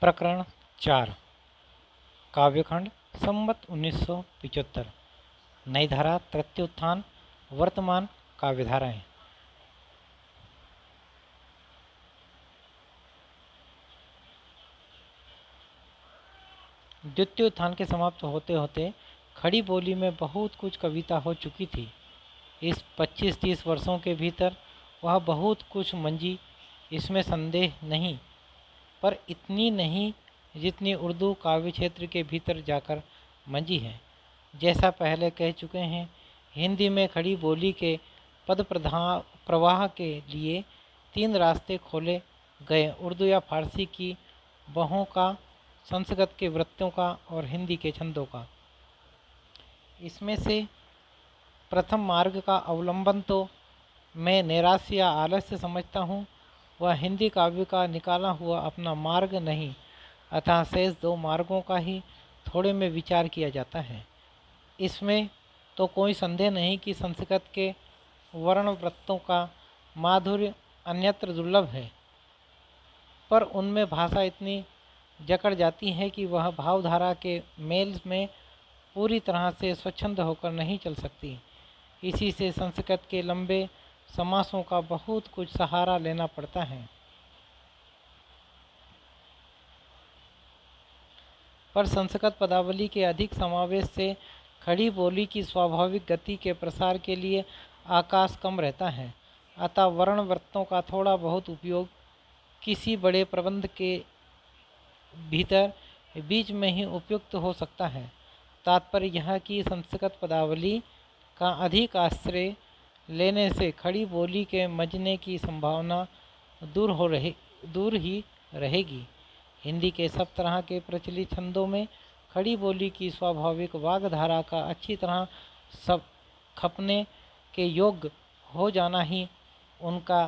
प्रकरण 4 काव्यखंड संवत 1975 नई धारा तृतीय उत्थान वर्तमान काव्यधाराएं। द्वितीय उत्थान के समाप्त होते होते खड़ी बोली में बहुत कुछ कविता हो चुकी थी। इस 25-30 वर्षों के भीतर वह बहुत कुछ मंजी, इसमें संदेह नहीं, पर इतनी नहीं जितनी उर्दू काव्य क्षेत्र के भीतर जाकर मंजी है। जैसा पहले कह चुके हैं, हिंदी में खड़ी बोली के पद प्रवाह के लिए 3 रास्ते खोले गए: उर्दू या फारसी की बहों का, संस्कृत के वृत्तों का और हिंदी के छंदों का। इसमें से प्रथम मार्ग का अवलंबन तो मैं नैराश्य या आलस्य समझता हूँ। वह हिंदी काव्य का निकाला हुआ अपना मार्ग नहीं, अतः शेष 2 मार्गों का ही थोड़े में विचार किया जाता है। इसमें तो कोई संदेह नहीं कि संस्कृत के वर्ण वृत्तों का माधुर्य अन्यत्र दुर्लभ है, पर उनमें भाषा इतनी जकड़ जाती है कि वह भावधारा के मेल में पूरी तरह से स्वच्छंद होकर नहीं चल सकती। इसी से संस्कृत के लंबे समासों का बहुत कुछ सहारा लेना पड़ता है। पर संस्कृत पदावली के अधिक समावेश से खड़ी बोली की स्वाभाविक गति के प्रसार के लिए आकाश कम रहता है, अतः वर्ण वृत्तों का थोड़ा बहुत उपयोग किसी बड़े प्रबंध के भीतर बीच में ही उपयुक्त हो सकता है। तात्पर्य यह कि संस्कृत पदावली का अधिक आश्रय लेने से खड़ी बोली के मजने की संभावना दूर ही रहेगी। हिंदी के सब तरह के प्रचलित छंदों में खड़ी बोली की स्वाभाविक वाग्धारा का अच्छी तरह सब खपने के योग्य हो जाना ही उनका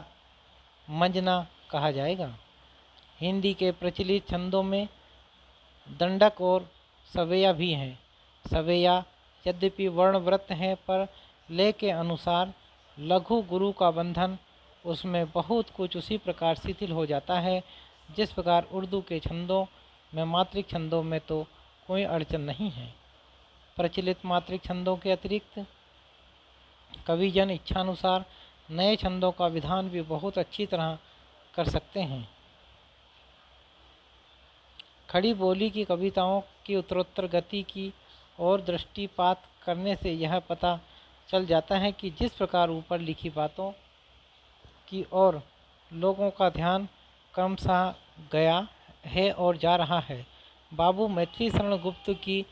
मंजना कहा जाएगा। हिंदी के प्रचलित छंदों में दंडक और सवेया भी हैं। सवेया यद्यपि वर्णव्रत हैं, पर लय के अनुसार लघु गुरु का बंधन उसमें बहुत कुछ उसी प्रकार शिथिल हो जाता है जिस प्रकार उर्दू के छंदों में मात्रिक छंदों में तो कोई अड़चन नहीं है। प्रचलित मात्रिक छंदों के अतिरिक्त कविजन इच्छानुसार नए छंदों का विधान भी बहुत अच्छी तरह कर सकते हैं। खड़ी बोली की कविताओं की उत्तरोत्तर गति की और दृष्टिपात करने से यह पता चल जाता है कि जिस प्रकार ऊपर लिखी बातों की ओर लोगों का ध्यान क्रमशः गया है और जा रहा है, बाबू मैथिली शरण गुप्त की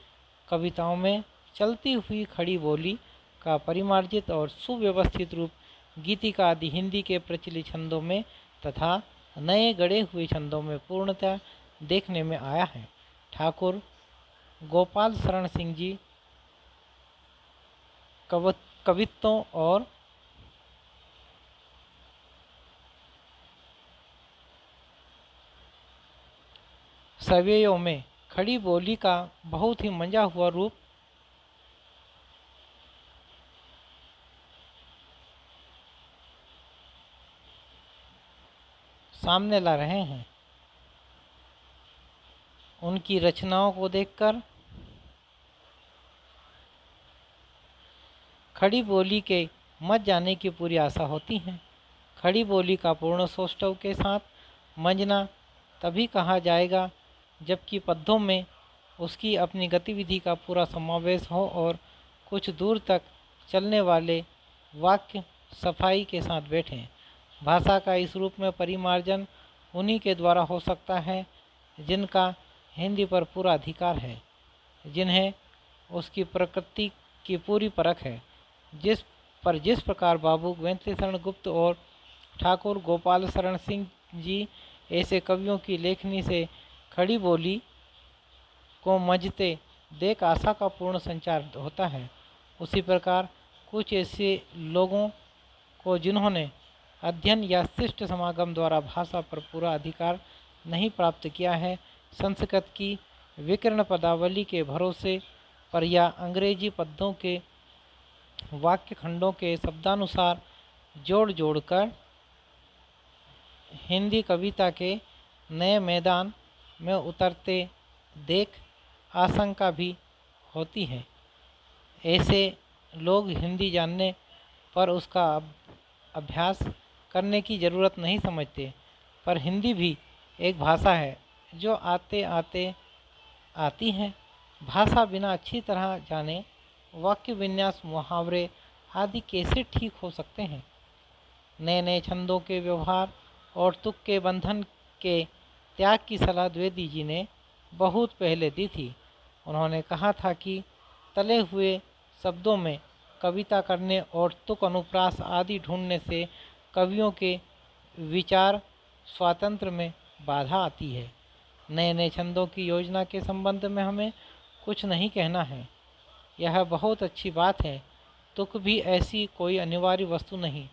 कविताओं में चलती हुई खड़ी बोली का परिमार्जित और सुव्यवस्थित रूप गीतिका आदि हिंदी के प्रचलित छंदों में तथा नए गढ़े हुए छंदों में पूर्णतः देखने में आया है। ठाकुर गोपाल शरण सिंह जी कवित्वों और सवेयों में खड़ी बोली का बहुत ही मंजा हुआ रूप सामने ला रहे हैं। उनकी रचनाओं को देखकर खड़ी बोली के मच जाने की पूरी आशा होती है। खड़ी बोली का पूर्ण सौष्ठव के साथ मंजना तभी कहा जाएगा जबकि पद्यों में उसकी अपनी गतिविधि का पूरा समावेश हो और कुछ दूर तक चलने वाले वाक्य सफाई के साथ बैठें। भाषा का इस रूप में परिमार्जन उन्हीं के द्वारा हो सकता है जिनका हिंदी पर पूरा अधिकार है, जिन्हें उसकी प्रकृति की पूरी परख है। जिस प्रकार बाबू मैथिली शरण गुप्त और ठाकुर गोपाल शरण सिंह जी ऐसे कवियों की लेखनी से खड़ी बोली को मजते देख आशा का पूर्ण संचार होता है, उसी प्रकार कुछ ऐसे लोगों को जिन्होंने अध्ययन या शिष्ट समागम द्वारा भाषा पर पूरा अधिकार नहीं प्राप्त किया है, संस्कृत की विकर्ण पदावली के भरोसे पर या अंग्रेजी पद्यों के वाक्य खंडों के शब्दानुसार जोड़कर हिंदी कविता के नए मैदान में उतरते देख आशंका भी होती है। ऐसे लोग हिंदी जानने पर उसका अभ्यास करने की ज़रूरत नहीं समझते, पर हिंदी भी एक भाषा है जो आते आते आती है। भाषा बिना अच्छी तरह जाने वाक्य विन्यास, मुहावरे आदि कैसे ठीक हो सकते हैं। नए नए छंदों के व्यवहार और तुक के बंधन के त्याग की सलाह द्विवेदी जी ने बहुत पहले दी थी। उन्होंने कहा था कि तले हुए शब्दों में कविता करने और तुक अनुप्रास आदि ढूंढने से कवियों के विचार स्वातंत्र में बाधा आती है। नए नए छंदों की योजना के संबंध में हमें कुछ नहीं कहना है, यह बहुत अच्छी बात है। तुक भी ऐसी कोई अनिवार्य वस्तु नहीं।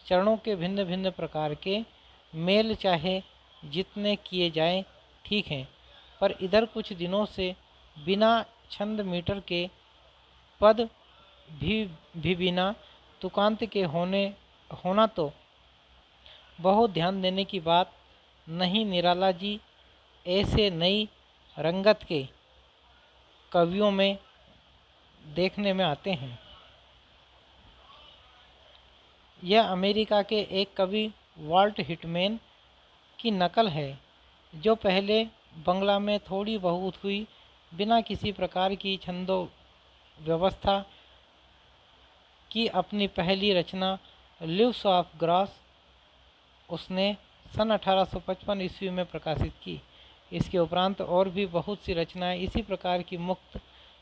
चरणों के भिन्न भिन्न प्रकार के मेल चाहे जितने किए जाएं ठीक हैं, पर इधर कुछ दिनों से बिना छंद मीटर के पद भी बिना तुकांत के होना तो बहुत ध्यान देने की बात नहीं। निराला जी ऐसे नई रंगत के कवियों में देखने में आते हैं। यह अमेरिका के एक कवि वाल्ट हिटमैन की नकल है, जो पहले बंगला में थोड़ी बहुत हुई बिना किसी प्रकार की छंदो व्यवस्था की अपनी पहली रचना लिव्स ऑफ ग्रास उसने सन 1855 ईस्वी में प्रकाशित की। इसके उपरांत और भी बहुत सी रचनाएं इसी प्रकार की मुक्त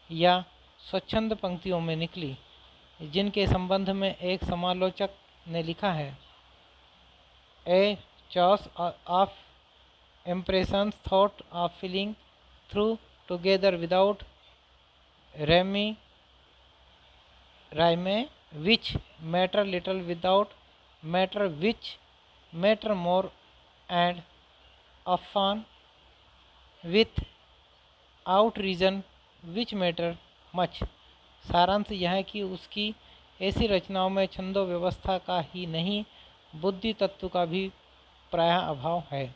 या स्वच्छंद पंक्तियों में निकली, जिनके संबंध में एक समालोचक ने लिखा है, a choice of impressions, thought of feeling through together without rhyme, which matter little without matter, which matter more and often without reason which matter much। सारांश यह है कि उसकी ऐसी रचनाओं में छंदो व्यवस्था का ही नहीं, बुद्धि तत्व का भी प्रायः अभाव है।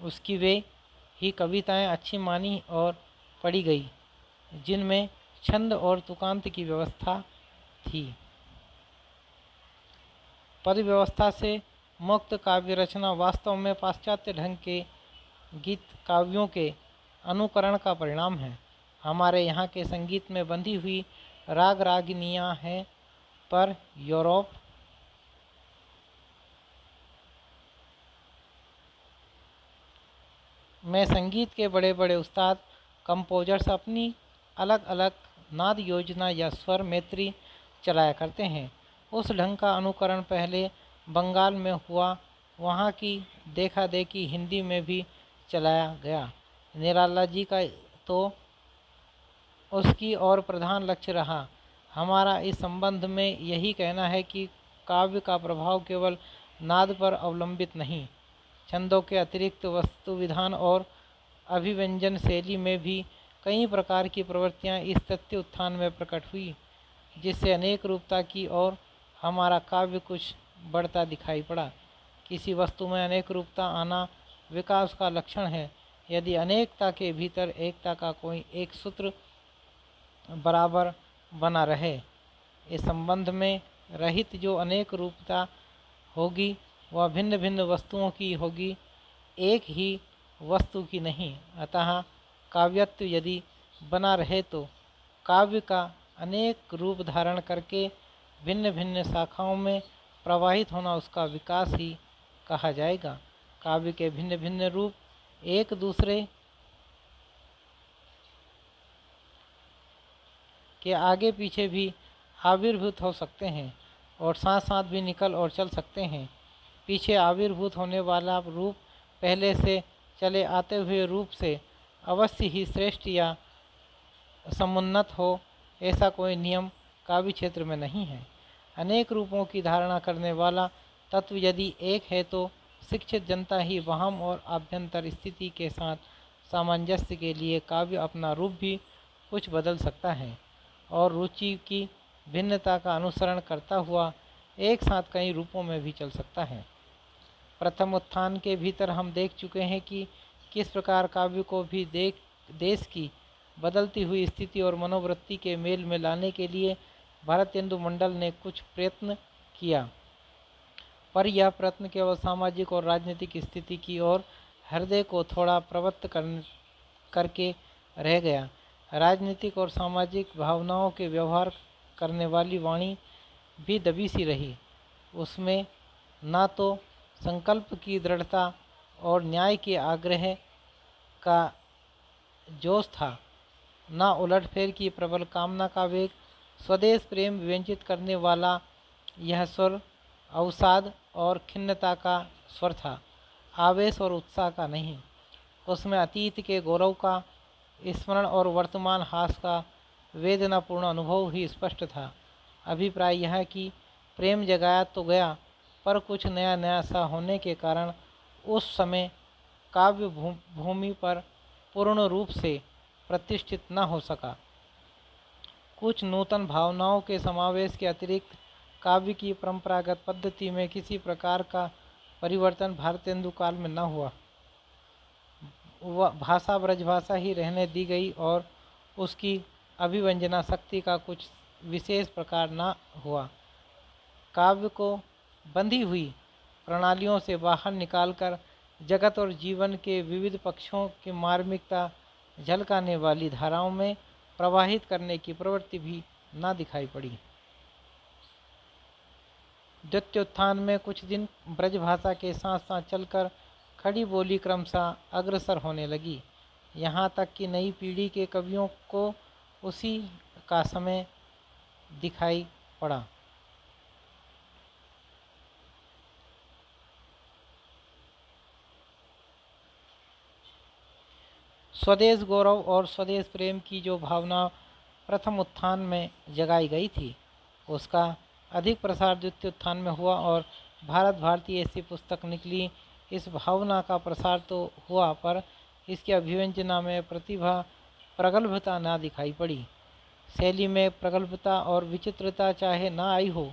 उसकी वे ही कविताएं अच्छी मानी और पढ़ी गई जिनमें छंद और तुकांत की व्यवस्था थी। पद व्यवस्था से मुक्त काव्य रचना वास्तव में पाश्चात्य ढंग के गीत काव्यों के अनुकरण का परिणाम है। हमारे यहाँ के संगीत में बंधी हुई राग रागिनियाँ हैं, पर यूरोप में संगीत के बड़े बड़े उस्ताद कंपोजर्स अपनी अलग अलग नाद योजना या स्वर मैत्री चलाया करते हैं। उस ढंग का अनुकरण पहले बंगाल में हुआ, वहाँ की देखा देखी हिंदी में भी चलाया गया। निराला जी का तो उसकी और प्रधान लक्ष्य रहा। हमारा इस संबंध में यही कहना है कि काव्य का प्रभाव केवल नाद पर अवलंबित नहीं, छंदों के अतिरिक्त वस्तु विधान और अभिव्यंजन शैली में भी कई प्रकार की प्रवृत्तियां इस तथ्य उत्थान में प्रकट हुई, जिससे अनेक रूपता की और हमारा काव्य कुछ बढ़ता दिखाई पड़ा। किसी वस्तु में अनेक रूपता आना विकास का लक्षण है। यदि अनेकता के भीतर एकता का कोई एक सूत्र बराबर बना रहे, इस संबंध में रहित जो अनेक रूपता होगी वह भिन्न भिन्न वस्तुओं की होगी, एक ही वस्तु की नहीं। अतः काव्यत्व यदि बना रहे तो काव्य का अनेक रूप धारण करके भिन्न भिन्न शाखाओं में प्रवाहित होना उसका विकास ही कहा जाएगा। काव्य के भिन्न भिन्न रूप एक दूसरे के आगे पीछे भी आविर्भूत हो सकते हैं और साथ साथ भी निकल और चल सकते हैं। पीछे आविर्भूत होने वाला रूप पहले से चले आते हुए रूप से अवश्य ही श्रेष्ठ या समुन्नत हो, ऐसा कोई नियम काव्य क्षेत्र में नहीं है। अनेक रूपों की धारणा करने वाला तत्व यदि एक है तो शिक्षित जनता ही वहम और आभ्यंतर स्थिति के साथ सामंजस्य के लिए काव्य अपना रूप भी कुछ बदल सकता है और रुचि की भिन्नता का अनुसरण करता हुआ एक साथ कई रूपों में भी चल सकता है। प्रथम उत्थान के भीतर हम देख चुके हैं कि किस प्रकार काव्य को भी देश की बदलती हुई स्थिति और मनोवृत्ति के मेल में लाने के लिए भारतेंदु मंडल ने कुछ प्रयत्न किया, पर यह प्रयत्न केवल सामाजिक और राजनीतिक स्थिति की ओर हृदय को थोड़ा प्रवृत्त करके रह गया। राजनीतिक और सामाजिक भावनाओं के व्यवहार करने वाली वाणी भी दबी सी रही। उसमें ना तो संकल्प की दृढ़ता और न्याय के आग्रह का जोश था, ना उलटफेर की प्रबल कामना का वेग। स्वदेश प्रेम व्यंजित करने वाला यह स्वर अवसाद और खिन्नता का स्वर था, आवेश और उत्साह का नहीं। उसमें अतीत के गौरव का स्मरण और वर्तमान हास का वेदनापूर्ण अनुभव ही स्पष्ट था। अभिप्राय यह कि प्रेम जगाया तो गया, पर कुछ नया नया सा होने के कारण उस समय काव्य भूमि पर पूर्ण रूप से प्रतिष्ठित न हो सका। कुछ नूतन भावनाओं के समावेश के अतिरिक्त काव्य की परंपरागत पद्धति में किसी प्रकार का परिवर्तन भारतेंदु काल में न हुआ। भाषा ब्रजभाषा ही रहने दी गई और उसकी अभिव्यंजना शक्ति का कुछ विशेष प्रकार न हुआ। काव्य को बंधी हुई प्रणालियों से बाहर निकालकर जगत और जीवन के विविध पक्षों की मार्मिकता झलकाने वाली धाराओं में प्रवाहित करने की प्रवृत्ति भी न दिखाई पड़ी। द्वितीयोत्थान में कुछ दिन ब्रजभाषा के साथ साथ चलकर खड़ी बोली क्रमशः अग्रसर होने लगी, यहाँ तक कि नई पीढ़ी के कवियों को उसी का समय दिखाई पड़ा। स्वदेश गौरव और स्वदेश प्रेम की जो भावना प्रथम उत्थान में जगाई गई थी, उसका अधिक प्रसार द्वितीय उत्थान में हुआ और भारत भारती ऐसी पुस्तक निकली। इस भावना का प्रसार तो हुआ, पर इसकी अभिव्यंजना में प्रतिभा प्रगल्भता ना दिखाई पड़ी। शैली में प्रगल्भता और विचित्रता चाहे ना आई हो,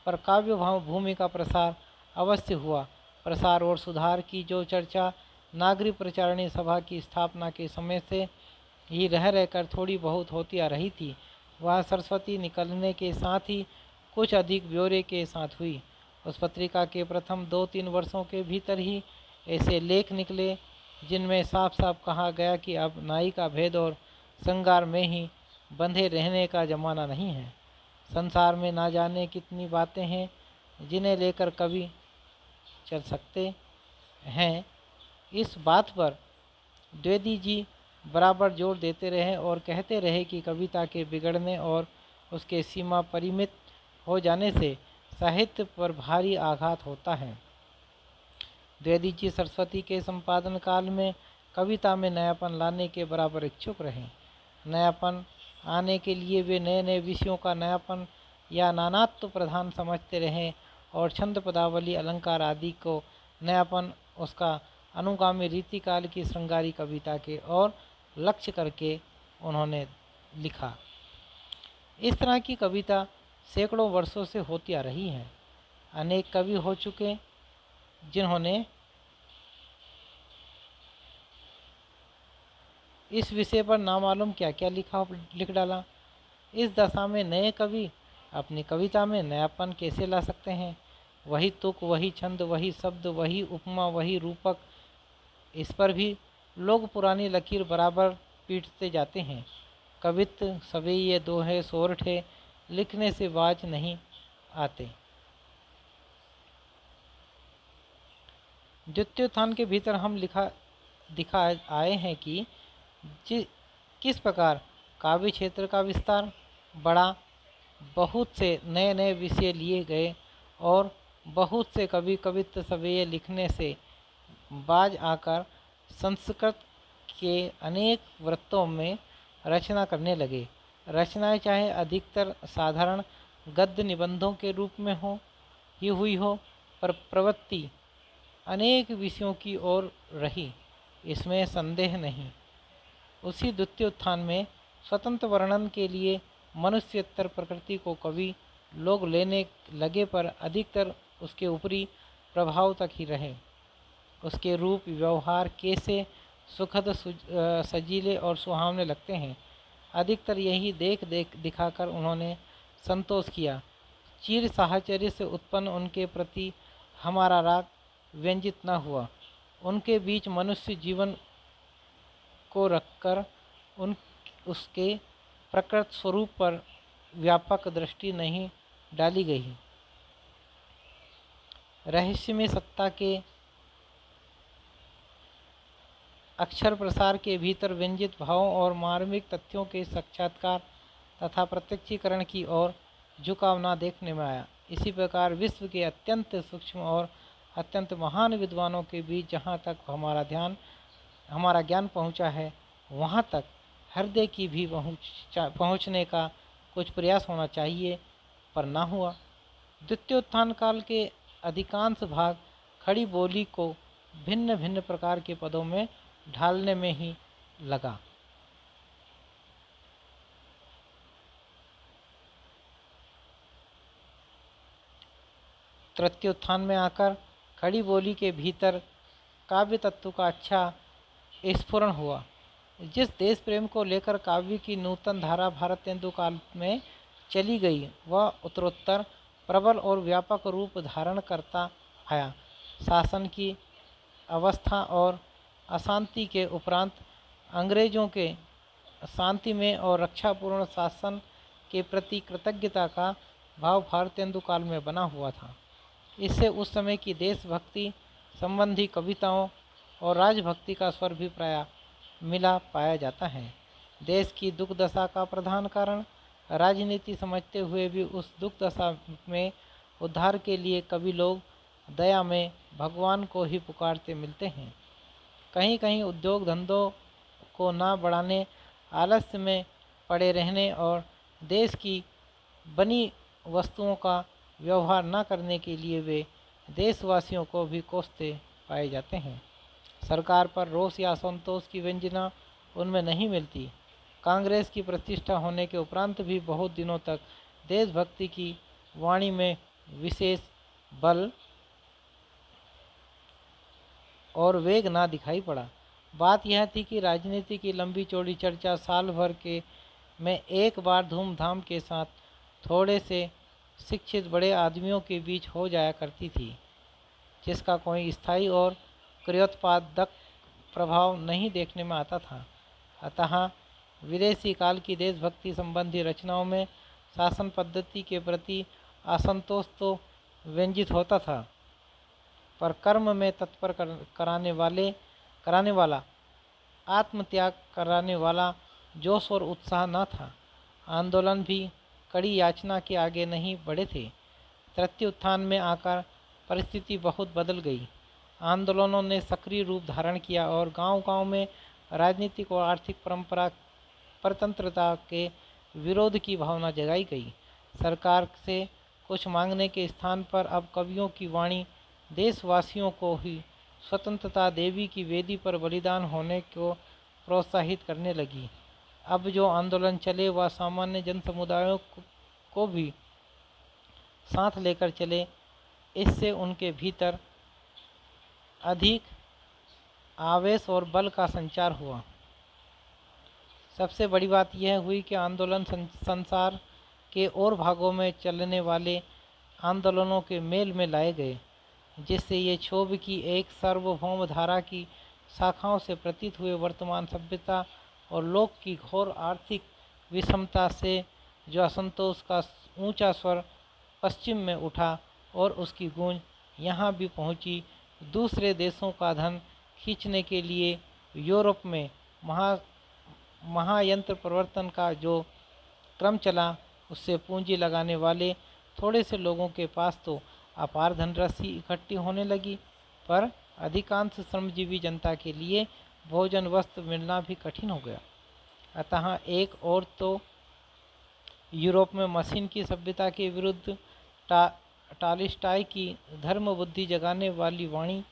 पर काव्य भूमि का प्रसार अवश्य हुआ। प्रसार और सुधार की जो चर्चा नागरिक प्रचारणी सभा की स्थापना के समय से ही रह रहकर थोड़ी बहुत होती आ रही थी, वह सरस्वती निकलने के साथ ही कुछ अधिक ब्यौरे के साथ हुई। उस पत्रिका के प्रथम 2-3 वर्षों के भीतर ही ऐसे लेख निकले जिनमें साफ साफ कहा गया कि अब नाई का भेद और श्रृंगार में ही बंधे रहने का जमाना नहीं है। संसार में ना जाने कितनी बातें हैं जिन्हें लेकर कवि चल सकते हैं। इस बात पर द्विवेदी जी बराबर जोर देते रहे और कहते रहे कि कविता के बिगड़ने और उसके सीमा परिमित हो जाने से साहित्य पर भारी आघात होता है। द्विवेदी जी सरस्वती के संपादन काल में कविता में नयापन लाने के बराबर इच्छुक रहे। नयापन आने के लिए वे नए नए विषयों का नयापन या नानात्व प्रधान समझते रहे और छंद पदावली अलंकार आदि को नयापन उसका अनुगामी रीतिकाल की श्रृंगारी कविता के और लक्ष्य करके उन्होंने लिखा। इस तरह की कविता सैकड़ों वर्षों से होती आ रही है। अनेक कवि हो चुके जिन्होंने इस विषय पर नामालूम क्या क्या लिख डाला। इस दशा में नए कवि अपनी कविता में नयापन कैसे ला सकते हैं? वही तुक, वही छंद, वही शब्द, वही उपमा, वही रूपक, इस पर भी लोग पुरानी लकीर बराबर पीटते जाते हैं। कवित्व सवेये दोहे सोरठे लिखने से बाज नहीं आते। द्वितीयोत्थान के भीतर हम दिखा आए हैं कि किस प्रकार काव्य क्षेत्र का विस्तार बढ़ा, बहुत से नए नए विषय लिए गए और बहुत से कवि कवित्व सवेये लिखने से बाज आकर संस्कृत के अनेक वृत्तों में रचना करने लगे। रचनाएं चाहे अधिकतर साधारण गद्य निबंधों के रूप में हुई हो, पर प्रवृत्ति अनेक विषयों की ओर रही, इसमें संदेह नहीं। उसी द्वितीयोत्थान में स्वतंत्र वर्णन के लिए मनुष्यतर प्रकृति को कवि लोग लेने लगे, पर अधिकतर उसके ऊपरी प्रभाव तक ही रहे। उसके रूप व्यवहार कैसे सुखद सजीले और सुहावने लगते हैं। अधिकतर यही देख देख दिखाकर उन्होंने संतोष किया। चीर साहचर्य से उत्पन्न उनके प्रति हमारा राग व्यंजित न हुआ। उनके बीच मनुष्य जीवन को रखकर उन उसके प्रकृत स्वरूप पर व्यापक दृष्टि नहीं डाली गई। रहस्य में सत्ता के अक्षर प्रसार के भीतर व्यंजित भावों और मार्मिक तथ्यों के साक्षात्कार तथा प्रत्यक्षीकरण की ओर झुकाव न देखने में आया। इसी प्रकार विश्व के अत्यंत सूक्ष्म और अत्यंत महान विद्वानों के बीच जहाँ तक हमारा ज्ञान पहुँचा है, वहाँ तक हृदय की भी पहुँचने का कुछ प्रयास होना चाहिए, पर ना हुआ। द्वितीयोत्थान काल के अधिकांश भाग खड़ी बोली को भिन्न भिन्न प्रकार के पदों में ढालने में ही लगा। तृतीयोत्थान में आकर खड़ी बोली के भीतर काव्य तत्व का अच्छा स्फुरण हुआ। जिस देश प्रेम को लेकर काव्य की नूतन धारा भारतेंदु काल में चली गई, वह उत्तरोत्तर प्रबल और व्यापक रूप धारण करता आया। शासन की अवस्था और अशांति के उपरांत अंग्रेजों के शांतिमय और रक्षापूर्ण शासन के प्रति कृतज्ञता का भाव भारतेंदु काल में बना हुआ था। इससे उस समय की देशभक्ति संबंधी कविताओं और राजभक्ति का स्वर भी प्राय मिला पाया जाता है। देश की दुख दशा का प्रधान कारण राजनीति समझते हुए भी उस दुख दशा में उद्धार के लिए कवि लोग दया में भगवान को ही पुकारते मिलते हैं। कहीं कहीं उद्योग धंधों को न बढ़ाने, आलस्य में पड़े रहने और देश की बनी वस्तुओं का व्यवहार न करने के लिए वे देशवासियों को भी कोसते पाए जाते हैं। सरकार पर रोष या असंतोष की व्यंजना उनमें नहीं मिलती। कांग्रेस की प्रतिष्ठा होने के उपरांत भी बहुत दिनों तक देशभक्ति की वाणी में विशेष बल और वेग ना दिखाई पड़ा। बात यह थी कि राजनीति की लंबी चौड़ी चर्चा साल भर के में एक बार धूमधाम के साथ थोड़े से शिक्षित बड़े आदमियों के बीच हो जाया करती थी, जिसका कोई स्थायी और क्रियोत्पादक प्रभाव नहीं देखने में आता था। अतः विदेशी काल की देशभक्ति संबंधी रचनाओं में शासन पद्धति के प्रति असंतोष तो व्यंजित होता था, पर कर्म में तत्पर कराने वाला, आत्मत्याग कराने वाला जोश और उत्साह न था। आंदोलन भी कड़ी याचना के आगे नहीं बढ़े थे। तृतीय उत्थान में आकर परिस्थिति बहुत बदल गई। आंदोलनों ने सक्रिय रूप धारण किया और गांव-गांव में राजनीतिक और आर्थिक परतंत्रता के विरोध की भावना जगाई गई। सरकार से कुछ मांगने के स्थान पर अब कवियों की वाणी देशवासियों को ही स्वतंत्रता देवी की वेदी पर बलिदान होने को प्रोत्साहित करने लगी। अब जो आंदोलन चले वह सामान्य जन समुदायों को भी साथ लेकर चले। इससे उनके भीतर अधिक आवेश और बल का संचार हुआ। सबसे बड़ी बात यह हुई कि आंदोलन संसार के और भागों में चलने वाले आंदोलनों के मेल में लाए गए, जिससे ये क्षोभ की एक सार्वभौम धारा की शाखाओं से प्रतीत हुए वर्तमान सभ्यता और लोक की घोर आर्थिक विषमता से जो असंतोष का ऊंचा स्वर पश्चिम में उठा और उसकी गूंज यहाँ भी पहुँची। दूसरे देशों का धन खींचने के लिए यूरोप में महायंत्र प्रवर्तन का जो क्रम चला, उससे पूंजी लगाने वाले थोड़े से लोगों के पास तो अपार धनराशि इकट्ठी होने लगी, पर अधिकांश श्रमजीवी जनता के लिए भोजन वस्त्र मिलना भी कठिन हो गया। अतः एक और तो यूरोप में मशीन की सभ्यता के विरुद्ध टॉलस्टॉय की धर्म बुद्धि जगाने वाली वाणी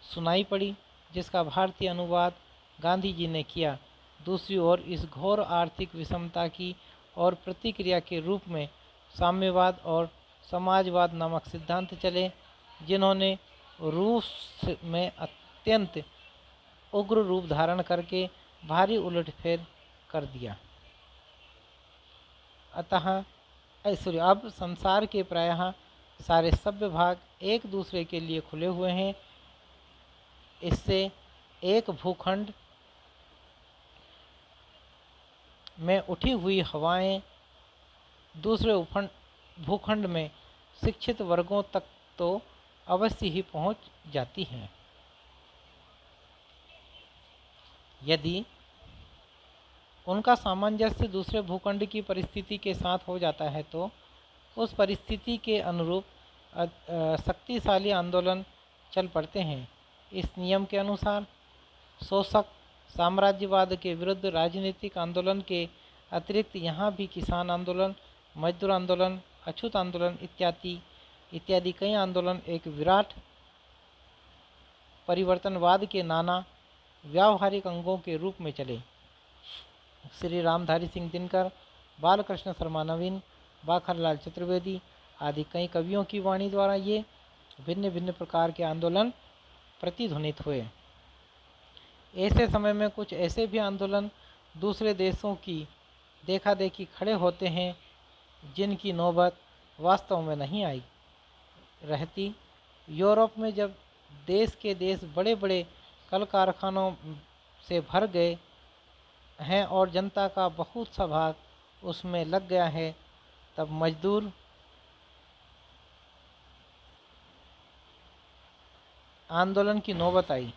सुनाई पड़ी, जिसका भारतीय अनुवाद गांधी जी ने किया। दूसरी ओर इस घोर आर्थिक विषमता की और प्रतिक्रिया के रूप में साम्यवाद और समाजवाद नामक सिद्धांत चले, जिन्होंने रूस में अत्यंत उग्र रूप धारण करके भारी उलटफेर कर दिया। अतः अब संसार के प्रायः सारे सभ्य भाग एक दूसरे के लिए खुले हुए हैं। इससे एक भूखंड में उठी हुई हवाएं दूसरे भूखंड में शिक्षित वर्गों तक तो अवश्य ही पहुंच जाती हैं। यदि उनका सामंजस्य दूसरे भूखंड की परिस्थिति के साथ हो जाता है तो उस परिस्थिति के अनुरूप शक्तिशाली आंदोलन चल पड़ते हैं। इस नियम के अनुसार शोषक साम्राज्यवाद के विरुद्ध राजनीतिक आंदोलन के अतिरिक्त यहाँ भी किसान आंदोलन, मजदूर आंदोलन, अछूत आंदोलन इत्यादि कई आंदोलन एक विराट परिवर्तनवाद के नाना व्यावहारिक अंगों के रूप में चले। श्री रामधारी सिंह दिनकर, बालकृष्ण शर्मा नवीन, बाखरलाल चतुर्वेदी आदि कई कवियों की वाणी द्वारा ये भिन्न भिन्न प्रकार के आंदोलन प्रतिध्वनित हुए। ऐसे समय में कुछ ऐसे भी आंदोलन दूसरे देशों की देखा देखी खड़े होते हैं जिनकी नौबत वास्तव में नहीं आई रहती। यूरोप में जब देश के देश बड़े बड़े कल कारखानों से भर गए हैं और जनता का बहुत सा भाग उसमें लग गया है, तब मजदूर आंदोलन की नौबत आई।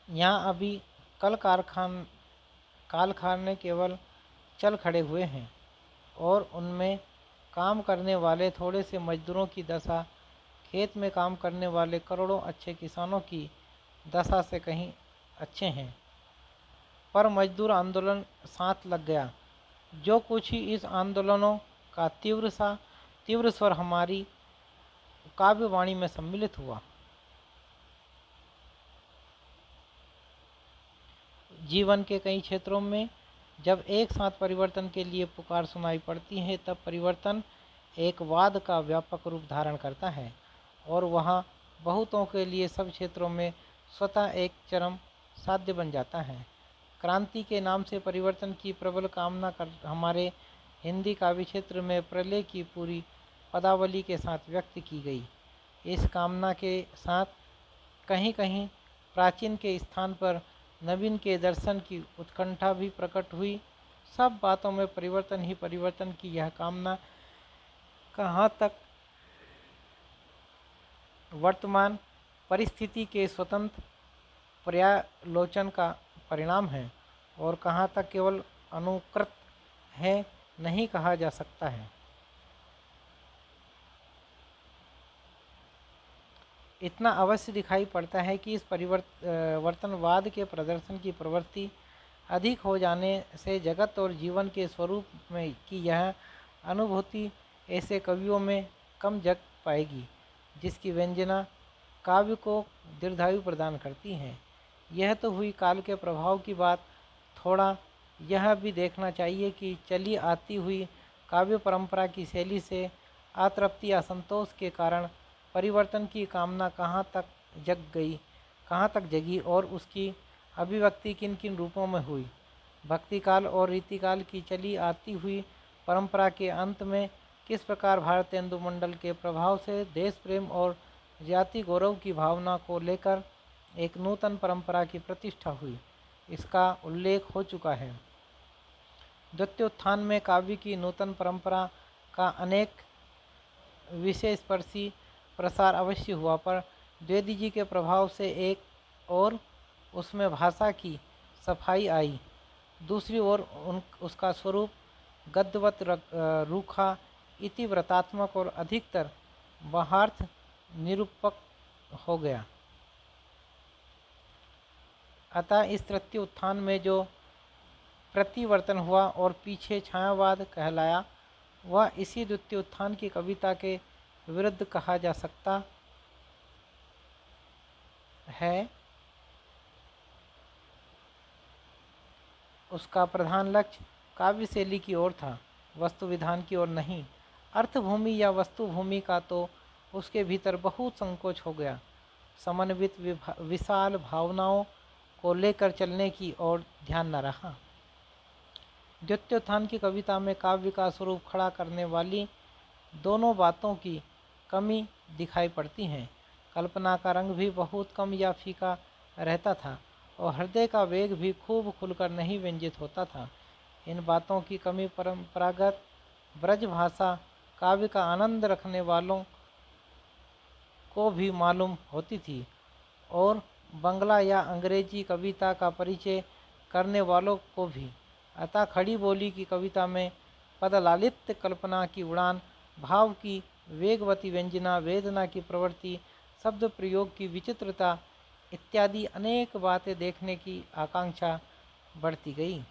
यहाँ अभी कारखाने केवल चल खड़े हुए हैं और उनमें काम करने वाले थोड़े से मजदूरों की दशा खेत में काम करने वाले करोड़ों अच्छे किसानों की दशा से कहीं अच्छे हैं। पर मजदूर आंदोलन साथ लग गया। जो कुछ ही इस आंदोलनों का तीव्र स्वर हमारी काव्यवाणी में सम्मिलित हुआ। जीवन के कई क्षेत्रों में जब एक साथ परिवर्तन के लिए पुकार सुनाई पड़ती है, तब परिवर्तन एक वाद का व्यापक रूप धारण करता है और वहाँ बहुतों के लिए सब क्षेत्रों में स्वतः एक चरम साध्य बन जाता है। क्रांति के नाम से परिवर्तन की प्रबल कामना कर हमारे हिंदी काव्य क्षेत्र में प्रलय की पूरी पदावली के साथ व्यक्त की गई। इस कामना के साथ कहीं कहीं प्राचीन के स्थान पर नवीन के दर्शन की उत्कंठा भी प्रकट हुई। सब बातों में परिवर्तन ही परिवर्तन की यह कामना कहाँ तक वर्तमान परिस्थिति के स्वतंत्र पर्यालोचन का परिणाम है और कहाँ तक केवल अनुकृत है, नहीं कहा जा सकता है। इतना अवश्य दिखाई पड़ता है कि इस परिवर्तनवाद के प्रदर्शन की प्रवृत्ति अधिक हो जाने से जगत और जीवन के स्वरूप में की यह अनुभूति ऐसे कवियों में कम जग पाएगी जिसकी व्यंजना काव्य को दीर्घायु प्रदान करती है। यह तो हुई काल के प्रभाव की बात। थोड़ा यह भी देखना चाहिए कि चली आती हुई काव्य परंपरा की शैली से अतृप्ति असंतोष के कारण परिवर्तन की कामना कहाँ तक जगी और उसकी अभिव्यक्ति किन किन रूपों में हुई। भक्ति काल और रीतिकाल की चली आती हुई परंपरा के अंत में किस प्रकार भारतेंदु मंडल के प्रभाव से देश प्रेम और जाति गौरव की भावना को लेकर एक नूतन परंपरा की प्रतिष्ठा हुई, इसका उल्लेख हो चुका है। द्वितीयोत्थान में काव्य की नूतन परंपरा का अनेक विषय स्पर्शी प्रसार अवश्य हुआ, पर द्विवेदी जी के प्रभाव से एक और उसमें भाषा की सफाई आई, दूसरी ओर उसका स्वरूप गद्यवत रूखा, इतिव्रतात्मक और अधिकतर बहार्थ निरूपक हो गया। अतः इस तृतीय उत्थान में जो प्रतिवर्तन हुआ और पीछे छायावाद कहलाया, वह इसी द्वितीय उत्थान की कविता के विरुद्ध कहा जा सकता है। उसका प्रधान लक्ष्य काव्य शैली की ओर था, वस्तु विधान की ओर नहीं। अर्थभूमि या वस्तु भूमि का तो उसके भीतर बहुत संकोच हो गया। समन्वित विशाल भावनाओं को लेकर चलने की ओर ध्यान न रहा। द्वितीयोत्थान की कविता में काव्य का स्वरूप खड़ा करने वाली दोनों बातों की कमी दिखाई पड़ती है। कल्पना का रंग भी बहुत कम या फीका रहता था और हृदय का वेग भी खूब खुलकर नहीं व्यंजित होता था। इन बातों की कमी परंपरागत ब्रज भाषा काव्य का आनंद रखने वालों को भी मालूम होती थी और बंगला या अंग्रेजी कविता का परिचय करने वालों को भी। अतः खड़ी बोली की कविता में पदलालित कल्पना की उड़ान, भाव की वेगवती व्यंजना, वेदना की प्रवृत्ति, शब्द प्रयोग की विचित्रता इत्यादि अनेक बातें देखने की आकांक्षा बढ़ती गई।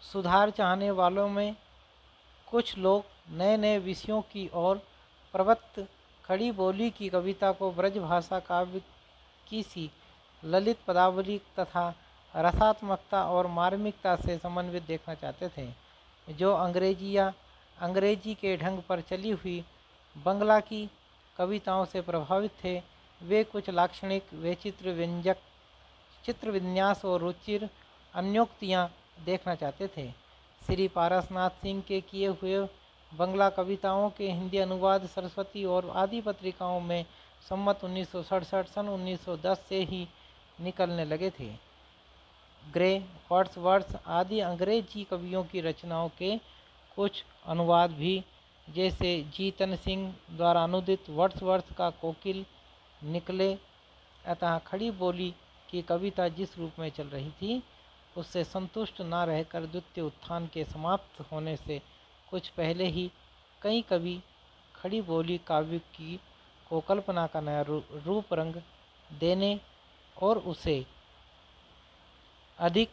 सुधार चाहने वालों में कुछ लोग नए नए विषयों की ओर प्रवृत्त खड़ी बोली की कविता को ब्रज भाषा काव्य की सी ललित पदावली तथा रसात्मकता और मार्मिकता से समन्वित देखना चाहते थे। जो अंग्रेजी के ढंग पर चली हुई बंगला की कविताओं से प्रभावित थे, वे कुछ लाक्षणिक वैचित्र व्यंजक चित्र विन्यास और रुचिर अन्योक्तियाँ देखना चाहते थे। श्री पारसनाथ सिंह के किए हुए बंगला कविताओं के हिंदी अनुवाद सरस्वती और आदि पत्रिकाओं में सम्मत 1967 सन 1910 से ही निकलने लगे थे। ग्रे, वर्ड्सवर्थ आदि अंग्रेजी कवियों की रचनाओं के कुछ अनुवाद भी, जैसे जीतन सिंह द्वारा अनुदित वर्ड्सवर्थ का कोकिल, निकले। अतः खड़ी बोली की कविता जिस रूप में चल रही थी, उससे संतुष्ट न रहकर द्वितीय उत्थान के समाप्त होने से कुछ पहले ही कई कवि खड़ी बोली काव्य की को कल्पना का नया रूप रंग देने और उसे अधिक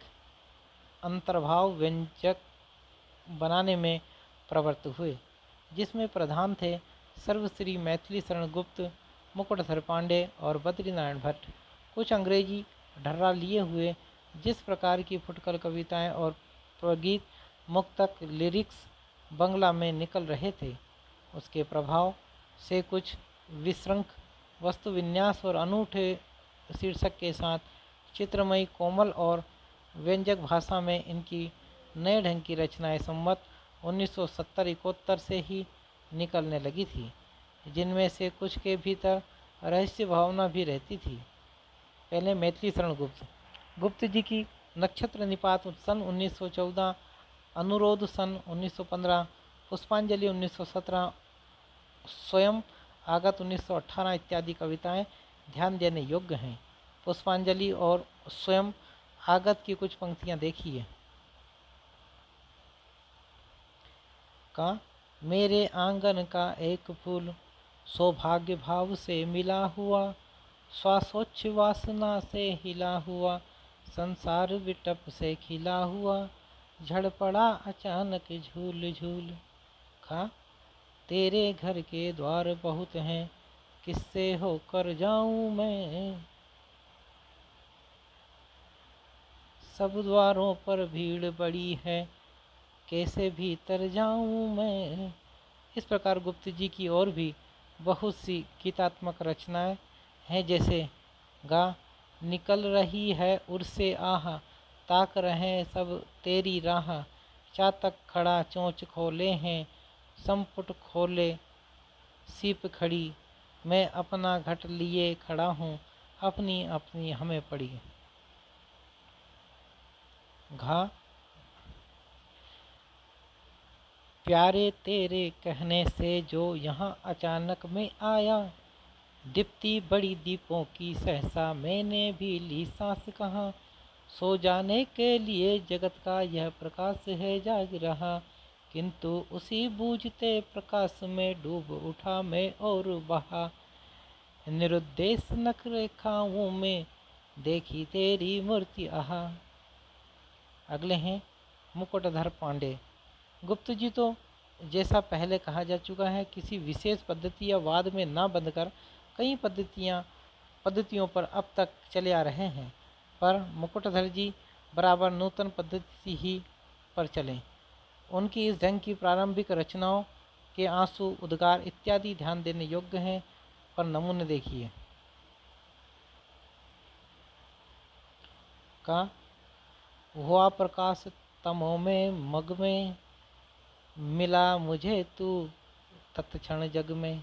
अंतर्भाव व्यंजक बनाने में प्रवृत्त हुए, जिसमें प्रधान थे सर्वश्री मैथिली शरण गुप्त, मुकुटधर पांडे और बद्रीनारायण भट्ट। कुछ अंग्रेजी ढर्रा लिए हुए जिस प्रकार की फुटकर कविताएं और प्रगीत मुक्तक लिरिक्स बंगला में निकल रहे थे, उसके प्रभाव से कुछ विशृंख वस्तु विन्यास और अनूठे शीर्षक के साथ चित्रमयी कोमल और व्यंजक भाषा में इनकी नए ढंग की रचनाएं सम्मत 1970-71 से ही निकलने लगी थी, जिनमें से कुछ के भीतर रहस्य भावना भी रहती थी। पहले मैथिली शरण गुप्त जी की नक्षत्र निपात सन 1914, अनुरोध सन 1915, पुष्पांजलि 1917, स्वयं आगत 1918 इत्यादि कविताएं ध्यान देने योग्य हैं। पुष्पांजलि और स्वयं आगत की कुछ पंक्तियां देखिए। का मेरे आंगन का एक फूल सौभाग्य भाव से मिला हुआ, श्वासोच्छ वासना से हिला हुआ, संसार विटप से खिला हुआ, झड़ पड़ा अचानक झूल झूल। खा तेरे घर के द्वार बहुत हैं, किससे होकर जाऊं मैं, सब द्वारों पर भीड़ बड़ी है, कैसे भीतर जाऊं मैं। इस प्रकार गुप्त जी की और भी बहुत सी गीतात्मक रचनाएं हैं, जैसे गा निकल रही है उर्से आह, ताक रहे सब तेरी राह, चातक खड़ा चोंच खोले हैं, संपुट खोले सीप खड़ी, मैं अपना घट लिए खड़ा हूँ, अपनी अपनी हमें पड़ी। घा प्यारे तेरे कहने से जो यहाँ अचानक में आया, दीप्ति बड़ी दीपों की सहसा मैंने भी ली सांस कहाँ, सो जाने के लिए जगत का यह प्रकाश है जाग रहा, किंतु उसी बूझते प्रकाश में डूब उठा मैं और बहा, निरुद्देश नख रेखाओं में देखी तेरी मूर्ति आहा। अगले हैं मुकुटधर पांडे। गुप्त जी तो जैसा पहले कहा जा चुका है, किसी विशेष पद्धति या वाद में ना बंधकर कई पद्धतियों पर अब तक चले आ रहे हैं, पर मुकुटधर जी बराबर नूतन पद्धति ही पर चले। उनकी इस ढंग की प्रारंभिक रचनाओं के आंसू, उद्गार इत्यादि ध्यान देने योग्य हैं, पर नमूने देखिए। का हुआ प्रकाश तमो में मग में, मिला मुझे तू तत्क्षण जग में।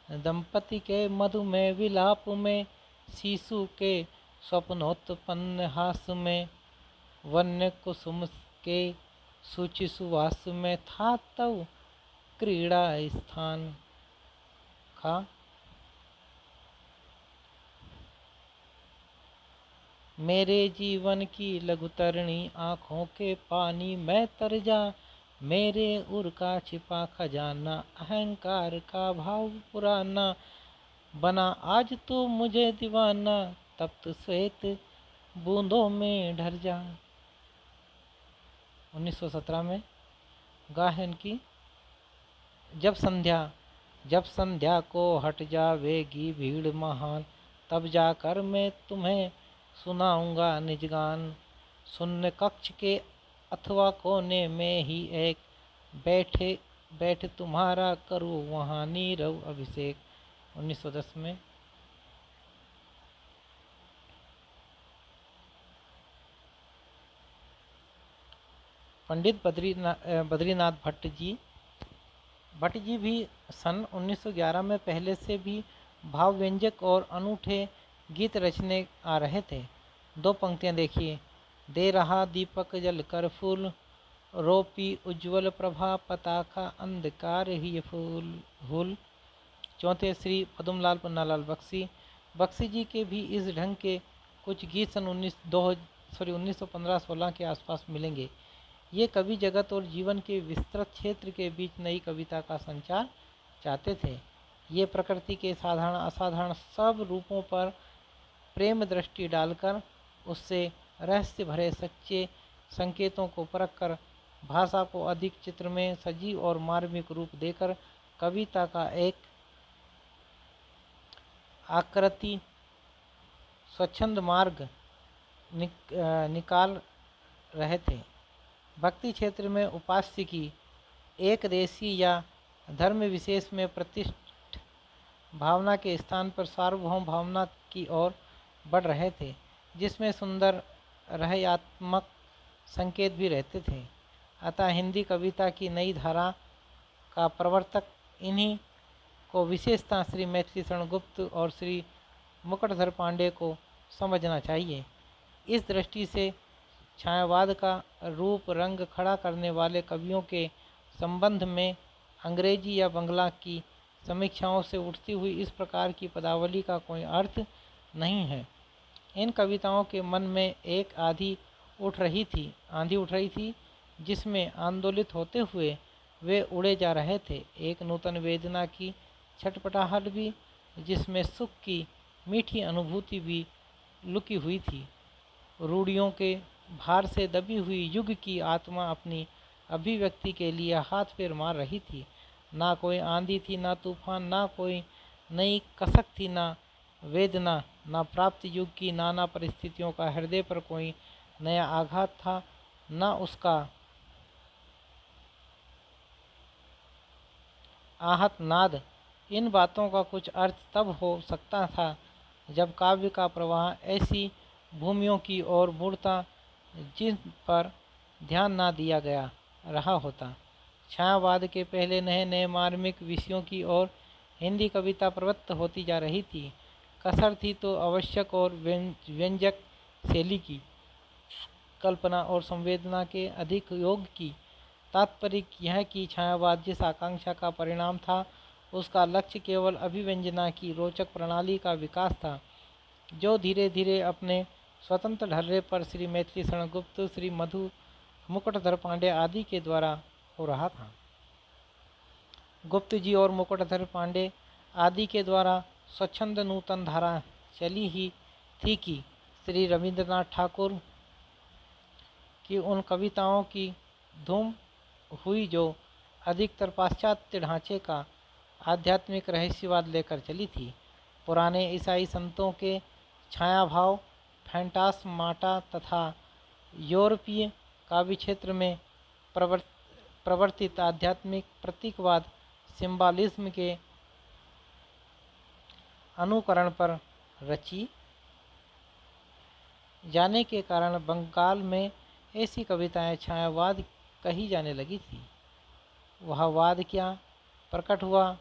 दंपति के मधु में विलाप में, शिशु के स्वप्नोत्पन्न हास में, वन्य कुसुम के सूचि सुवास में था तव क्रीड़ा स्थान। खा मेरे जीवन की लघुतरणी आँखों के पानी में तर जा, मेरे उर का छिपा खजाना अहंकार का भाव पुराना, बना आज तो मुझे दीवाना तप्त श्वेत बूंदों में ढर जा। 1917 में गायन की। जब संध्या को हट जावेगी भीड़ महान, तब जाकर मैं तुम्हें सुनाऊंगा निज गान। शून्य कक्ष के अथवा कोने में ही एक बैठ तुम्हारा करूँ वहाँ नीरव अभिषेक। 1910 में। पंडित बद्रीनाथ भट्ट जी भी सन 1911 में पहले से भी भाव व्यंजक और अनूठे गीत रचने आ रहे थे। 2 पंक्तियां देखिए। दे रहा दीपक जलकर फूल, रोपी उज्ज्वल प्रभा पताका अंधकार ही फूल। चौथे श्री पद्मलाल पन्नालाल बख्शी जी के भी इस ढंग के कुछ गीत सन 1915-16 के आसपास मिलेंगे। ये कवि जगत और जीवन के विस्तृत क्षेत्र के बीच नई कविता का संचार चाहते थे। ये प्रकृति के साधारण असाधारण सब रूपों पर प्रेम दृष्टि डालकर उससे रहस्य भरे सच्चे संकेतों को परखकर भाषा को अधिक चित्र में सजीव और मार्मिक रूप देकर कविता का एक आकृति स्वच्छंद मार्ग निकाल रहे थे। भक्ति क्षेत्र में उपास्य की एक देशी या धर्म विशेष में प्रतिष्ठ भावना के स्थान पर सार्वभौम भावना की ओर बढ़ रहे थे, जिसमें सुंदर रहस्यात्मक संकेत भी रहते थे। अतः हिंदी कविता की नई धारा का प्रवर्तक इन्हीं को विशेषता श्री मैथिली शरण गुप्त और श्री मुकुटधर पांडे को समझना चाहिए। इस दृष्टि से छायावाद का रूप रंग खड़ा करने वाले कवियों के संबंध में अंग्रेजी या बंगला की समीक्षाओं से उठती हुई इस प्रकार की पदावली का कोई अर्थ नहीं है। इन कविताओं के मन में एक आंधी उठ रही थी जिसमें आंदोलित होते हुए वे उड़े जा रहे थे। एक नूतन वेदना की छटपटाहट भी, जिसमें सुख की मीठी अनुभूति भी लुकी हुई थी। रूढ़ियों के भार से दबी हुई युग की आत्मा अपनी अभिव्यक्ति के लिए हाथ पैर मार रही थी। ना कोई आंधी थी, ना तूफान, ना कोई नई कसक थी, ना वेदना, ना प्राप्त युग की नाना परिस्थितियों का हृदय पर कोई नया आघात था, ना उसका आहत नाद। इन बातों का कुछ अर्थ तब हो सकता था जब काव्य का प्रवाह ऐसी भूमियों की ओर मुड़ता जिन पर ध्यान ना दिया गया रहा होता। छायावाद के पहले नए नए मार्मिक विषयों की ओर हिंदी कविता प्रवृत्त होती जा रही थी। कसर थी तो आवश्यक और व्यंजक शैली की, कल्पना और संवेदना के अधिक योग की। तात्पर्य यह कि छायावाद जिस आकांक्षा का परिणाम था, उसका लक्ष्य केवल अभिव्यंजना की रोचक प्रणाली का विकास था, जो धीरे धीरे अपने स्वतंत्र ढर्रे पर श्री मैथिली शरण गुप्त, श्री मुकुटधर पांडे आदि के द्वारा हो रहा था। गुप्त जी और मुकुटधर पांडे आदि के द्वारा स्वच्छंद नूतन धारा चली ही थी कि श्री रविंद्रनाथ ठाकुर की उन कविताओं की धूम हुई जो अधिकतर पाश्चात्य ढांचे का आध्यात्मिक रहस्यवाद लेकर चली थी। पुराने ईसाई संतों के छायाभाव, फैंटास्माटा तथा यूरोपीय काव्य क्षेत्र में प्रवर्तित आध्यात्मिक प्रतीकवाद सिंबॉलिज्म के अनुकरण पर रची जाने के कारण बंगाल में ऐसी कविताएं छायावाद कही जाने लगी थी। वह वाद क्या प्रकट हुआ,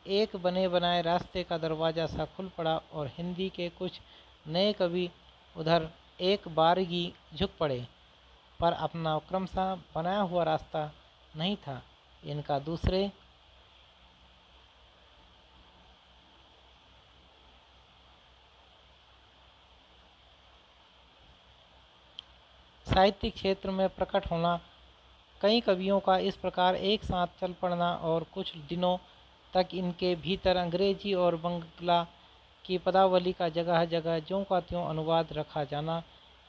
एक बने बनाए रास्ते का दरवाज़ा सा खुल पड़ा और हिंदी के कुछ नए कवि उधर एक बारगी झुक पड़े, पर अपना क्रमशः बनाया हुआ रास्ता नहीं था इनका। दूसरे साहित्यिक क्षेत्र में प्रकट होना, कई कवियों का इस प्रकार एक साथ चल पड़ना और कुछ दिनों तक इनके भीतर अंग्रेजी और बंगला की पदावली का जगह जगह ज्यों का त्यों अनुवाद रखा जाना,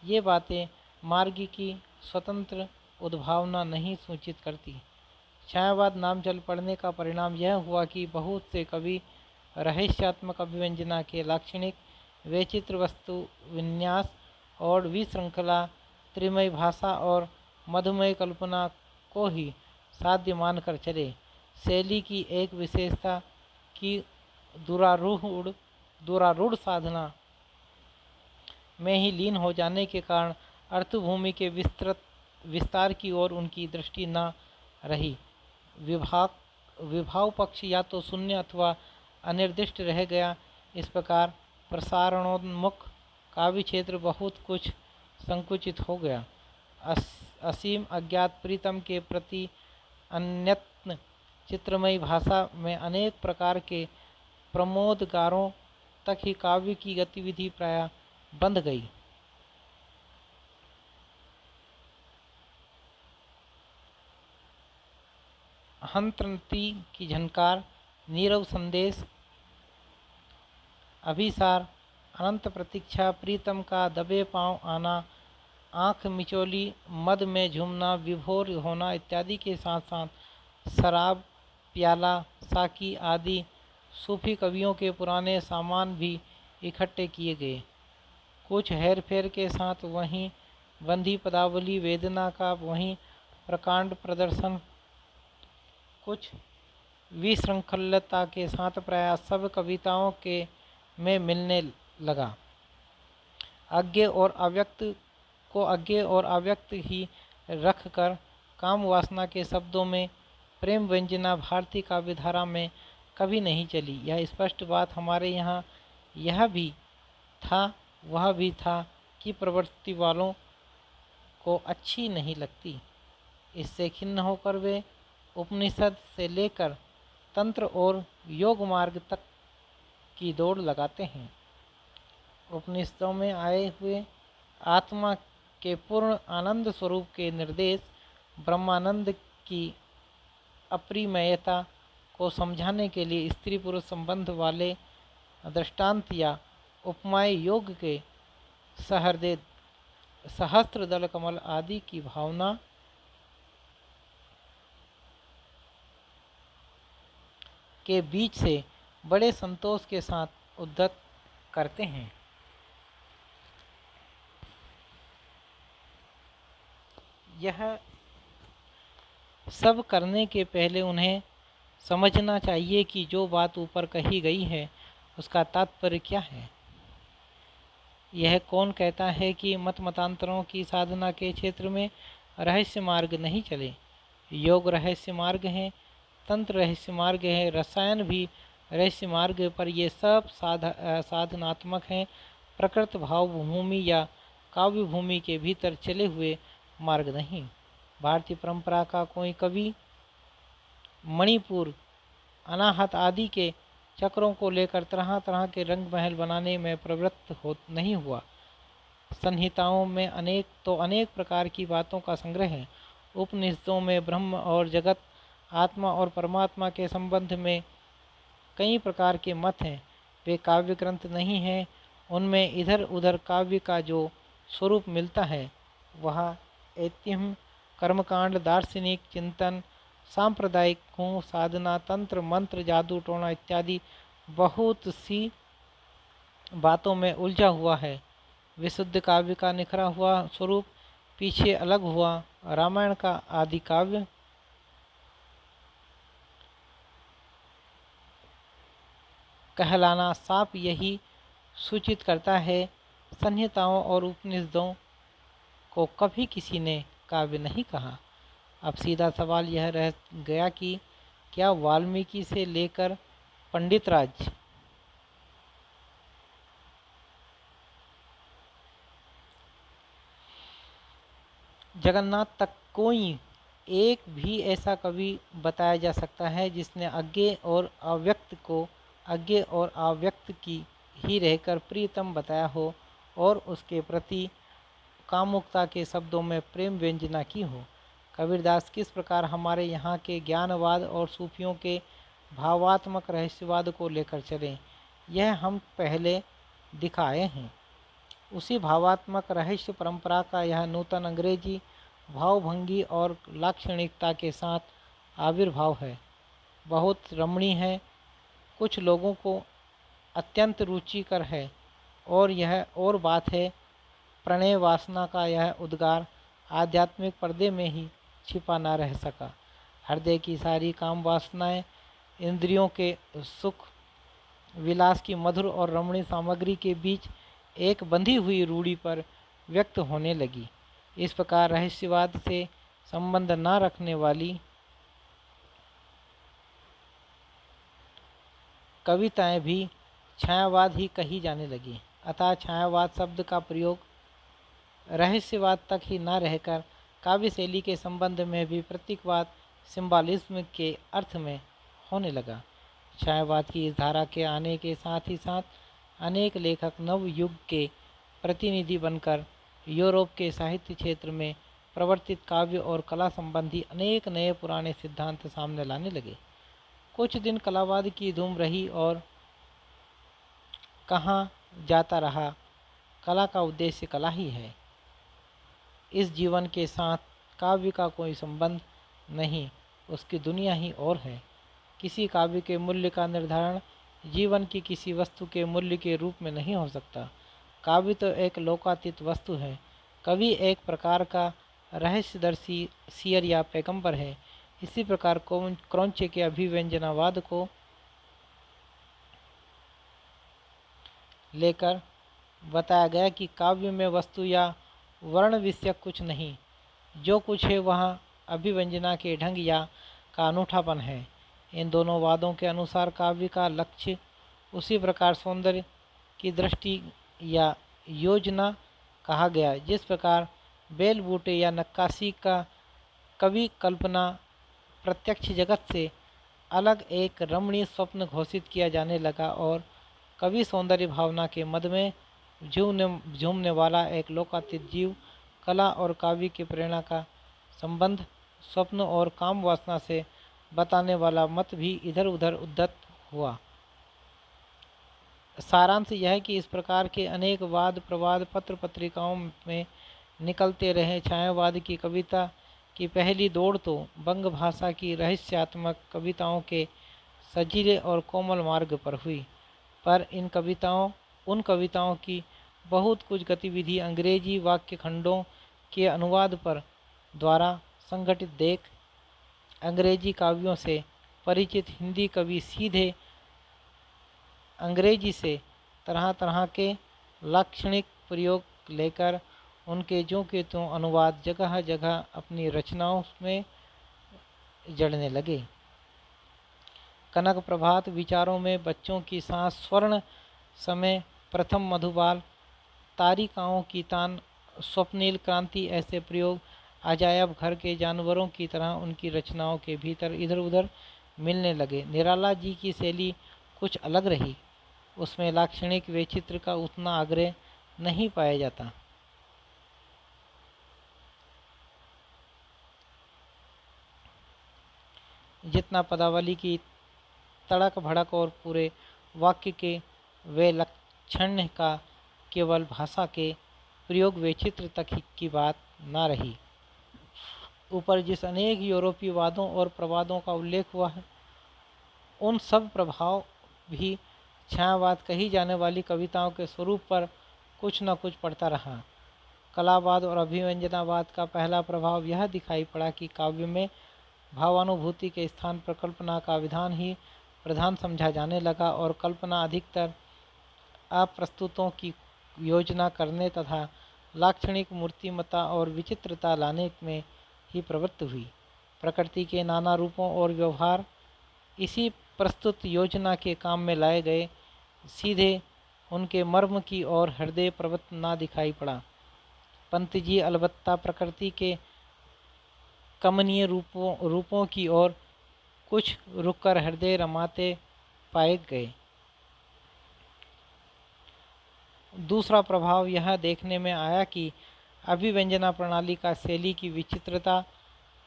ये बातें मार्गी की स्वतंत्र उद्भावना नहीं सूचित करती। छायावाद नाम चल पड़ने का परिणाम यह हुआ कि बहुत से कवि रहस्यात्मक अभिव्यंजना के लाक्षणिक वैचित्र वस्तु विन्यास और विश्रृंखला त्रिमय भाषा और मधुमय कल्पना को ही साध्य मानकर चले। शैली की एक विशेषता की दुरारूढ़ साधना में ही लीन हो जाने के कारण अर्थभूमि के विस्तार की ओर उनकी दृष्टि न रही। विभाव पक्ष या तो शून्य अथवा अनिर्दिष्ट रह गया। इस प्रकार प्रसारणोन्मुख काव्य क्षेत्र बहुत कुछ संकुचित हो गया। असीम अज्ञात प्रीतम के प्रति अन्यत्न चित्रमयी भाषा में अनेक प्रकार के प्रमोदगारों तक ही काव्य की गतिविधि प्राय बंध गई। हंत्रंती की झनकार, नीरव संदेश, अभिसार, अनंत प्रतीक्षा, प्रीतम का दबे पांव आना, आँख मिचौली, मद में झूमना, विभोर होना इत्यादि के साथ साथ शराब, प्याला, साकी आदि सूफी कवियों के पुराने सामान भी इकट्ठे किए गए। कुछ हेर फेर के साथ वहीं बंधी पदावली वेदना का वहीं प्रकांड प्रदर्शन, कुछ विशृंखलता के साथ प्राय सब कविताओं के में मिलने लगा। अज्ञेय और अव्यक्त को अज्ञेय और अव्यक्त ही रख कर काम वासना के शब्दों में प्रेम व्यंजना भारतीय काव्यधारा में कभी नहीं चली। यह स्पष्ट बात हमारे यहाँ यह भी था वह भी था कि प्रवृत्ति वालों को अच्छी नहीं लगती। इससे खिन्न होकर वे उपनिषद से लेकर तंत्र और योग मार्ग तक की दौड़ लगाते हैं। उपनिषदों में आए हुए आत्मा के पूर्ण आनंद स्वरूप के निर्देश, ब्रह्मानंद की अपरिमेयता को समझाने के लिए स्त्री पुरुष संबंध वाले दृष्टांत या उपमाएं, योग के सहृदय सहस्त्र दल कमल आदि की भावना के बीच से बड़े संतोष के साथ उद्धत करते हैं। यह सब करने के पहले उन्हें समझना चाहिए कि जो बात ऊपर कही गई है उसका तात्पर्य क्या है। यह कौन कहता है कि मतांतरों की साधना के क्षेत्र में रहस्य मार्ग नहीं चले। योग रहस्य मार्ग है, तंत्र रहस्य मार्ग है, रसायन भी रहस्य मार्ग, पर ये सब साधनात्मक हैं, प्रकृत भाव भूमि या काव्य भूमि के भीतर चले हुए मार्ग नहीं। भारतीय परंपरा का कोई कवि मणिपुर, अनाहत आदि के चक्रों को लेकर तरह तरह के रंग महल बनाने में प्रवृत्त नहीं हुआ। संहिताओं में अनेक प्रकार की बातों का संग्रह है। उपनिषदों में ब्रह्म और जगत, आत्मा और परमात्मा के संबंध में कई प्रकार के मत हैं। वे काव्य ग्रंथ नहीं हैं। उनमें इधर उधर काव्य का जो स्वरूप मिलता है वह ऐतिह्य, कर्मकांड, दार्शनिक चिंतन, सांप्रदायिक गुण, साधना, तंत्र, मंत्र, जादू टोना इत्यादि बहुत सी बातों में उलझा हुआ है। विशुद्ध काव्य का निखरा हुआ स्वरूप पीछे अलग हुआ। रामायण का आदि काव्य कहलाना साफ यही सूचित करता है। संहिताओं और उपनिषदों को कभी किसी ने काव्य नहीं कहा। अब सीधा सवाल यह रह गया कि क्या वाल्मीकि से लेकर पंडितराज जगन्नाथ तक कोई एक भी ऐसा कवि बताया जा सकता है जिसने अज्ञेय और अव्यक्त की ही रहकर प्रियतम बताया हो और उसके प्रति कामुकता के शब्दों में प्रेम व्यंजना की हो। कबीरदास किस प्रकार हमारे यहाँ के ज्ञानवाद और सूफियों के भावात्मक रहस्यवाद को लेकर चले, यह हम पहले दिखाए हैं। उसी भावात्मक रहस्य परंपरा का यह नूतन अंग्रेजी भावभंगी और लाक्षणिकता के साथ आविर्भाव है। बहुत रमणीय है, कुछ लोगों को अत्यंत रुचिकर है, और यह और बात है प्रणय वासना का यह उद्गार आध्यात्मिक पर्दे में ही छिपा न रह सका। हृदय की सारी काम वासनाएं इंद्रियों के सुख विलास की मधुर और रमणीय सामग्री के बीच एक बंधी हुई रूढ़ी पर व्यक्त होने लगी। इस प्रकार रहस्यवाद से संबंध न रखने वाली कविताएं भी छायावाद ही कही जाने लगी। अतः छायावाद शब्द का प्रयोग रहस्यवाद तक ही न रहकर काव्य शैली के संबंध में भी प्रतीकवाद सिंबॉलिज्म के अर्थ में होने लगा। छायावाद की इस धारा के आने के साथ ही साथ अनेक लेखक नव युग के प्रतिनिधि बनकर यूरोप के साहित्य क्षेत्र में प्रवर्तित काव्य और कला संबंधी अनेक नए पुराने सिद्धांत सामने लाने लगे। कुछ दिन कलावाद की धूम रही और कहाँ जाता रहा, कला का उद्देश्य कला ही है। इस जीवन के साथ काव्य का कोई संबंध नहीं, उसकी दुनिया ही और है। किसी काव्य के मूल्य का निर्धारण जीवन की किसी वस्तु के मूल्य के रूप में नहीं हो सकता। काव्य तो एक लोकातीत वस्तु है। कवि एक प्रकार का रहस्यदर्शी सीयर या पैगंबर है। इसी प्रकार क्रौंच के अभिव्यंजनावाद को लेकर बताया गया कि काव्य में वस्तु या वर्ण विषयक कुछ नहीं, जो कुछ है वह अभिव्यंजना के ढंग या का अनूठापन है। इन दोनों वादों के अनुसार काव्य का लक्ष्य उसी प्रकार सौंदर्य की दृष्टि या योजना कहा गया जिस प्रकार बेल बूटे या नक्काशी का कवि कल्पना प्रत्यक्ष जगत से अलग एक रमणीय स्वप्न घोषित किया जाने लगा और कवि सौंदर्य भावना के मद में झूमने वाला एक लोकातीत जीव कला और काव्य की प्रेरणा का संबंध स्वप्न और काम वासना से बताने वाला मत भी इधर उधर उद्धत हुआ। सारांश यह है कि इस प्रकार के अनेक वाद प्रवाद पत्र पत्रिकाओं में निकलते रहे। छायावाद की कविता की पहली दौड़ तो बंग भाषा की रहस्यात्मक कविताओं के सजीले और कोमल मार्ग पर हुई, पर उन कविताओं की बहुत कुछ गतिविधि अंग्रेजी वाक्य खंडों के अनुवाद पर द्वारा संगठित देख अंग्रेजी काव्यों से परिचित हिंदी कवि सीधे अंग्रेजी से तरह तरह के लाक्षणिक प्रयोग लेकर उनके ज्यों के त्यों अनुवाद जगह जगह अपनी रचनाओं में जड़ने लगे। कनक प्रभात विचारों में बच्चों की सांस स्वर्ण समय प्रथम मधुबाल तारिकाओं की तान स्वप्निल क्रांति ऐसे प्रयोग अजायब घर के जानवरों की तरह उनकी रचनाओं के भीतर इधर उधर मिलने लगे। निराला जी की शैली कुछ अलग रही, उसमें लाक्षणिक वैचित्र का उतना आग्रह नहीं पाया जाता। जितना पदावली की तड़क भड़क और पूरे वाक्य के वे लक्षण का केवल भाषा के प्रयोग वैचित्र तक की बात न रही। ऊपर जिस अनेक यूरोपीय वादों और प्रवादों का उल्लेख हुआ है, उन सब प्रभाव भी छायावाद कही जाने वाली कविताओं के स्वरूप पर कुछ न कुछ पड़ता रहा। कलावाद और अभिव्यंजनावाद का पहला प्रभाव यह दिखाई पड़ा कि काव्य में भावानुभूति के स्थान पर कल्पना का विधान ही प्रधान समझा जाने लगा और कल्पना अधिकतर अप्रस्तुतों की योजना करने तथा लाक्षणिक मूर्तिमत्ता और विचित्रता लाने में ही प्रवृत्त हुई। प्रकृति के नाना रूपों और व्यवहार इसी प्रस्तुत योजना के काम में लाए गए, सीधे उनके मर्म की ओर हृदय प्रवृत्त ना दिखाई पड़ा। पंत जी अलबत्ता प्रकृति के कमनीय रूपों की ओर कुछ रुककर हृदय रमाते पाए गए। दूसरा प्रभाव यह देखने में आया कि अभिव्यंजना प्रणाली का शैली की विचित्रता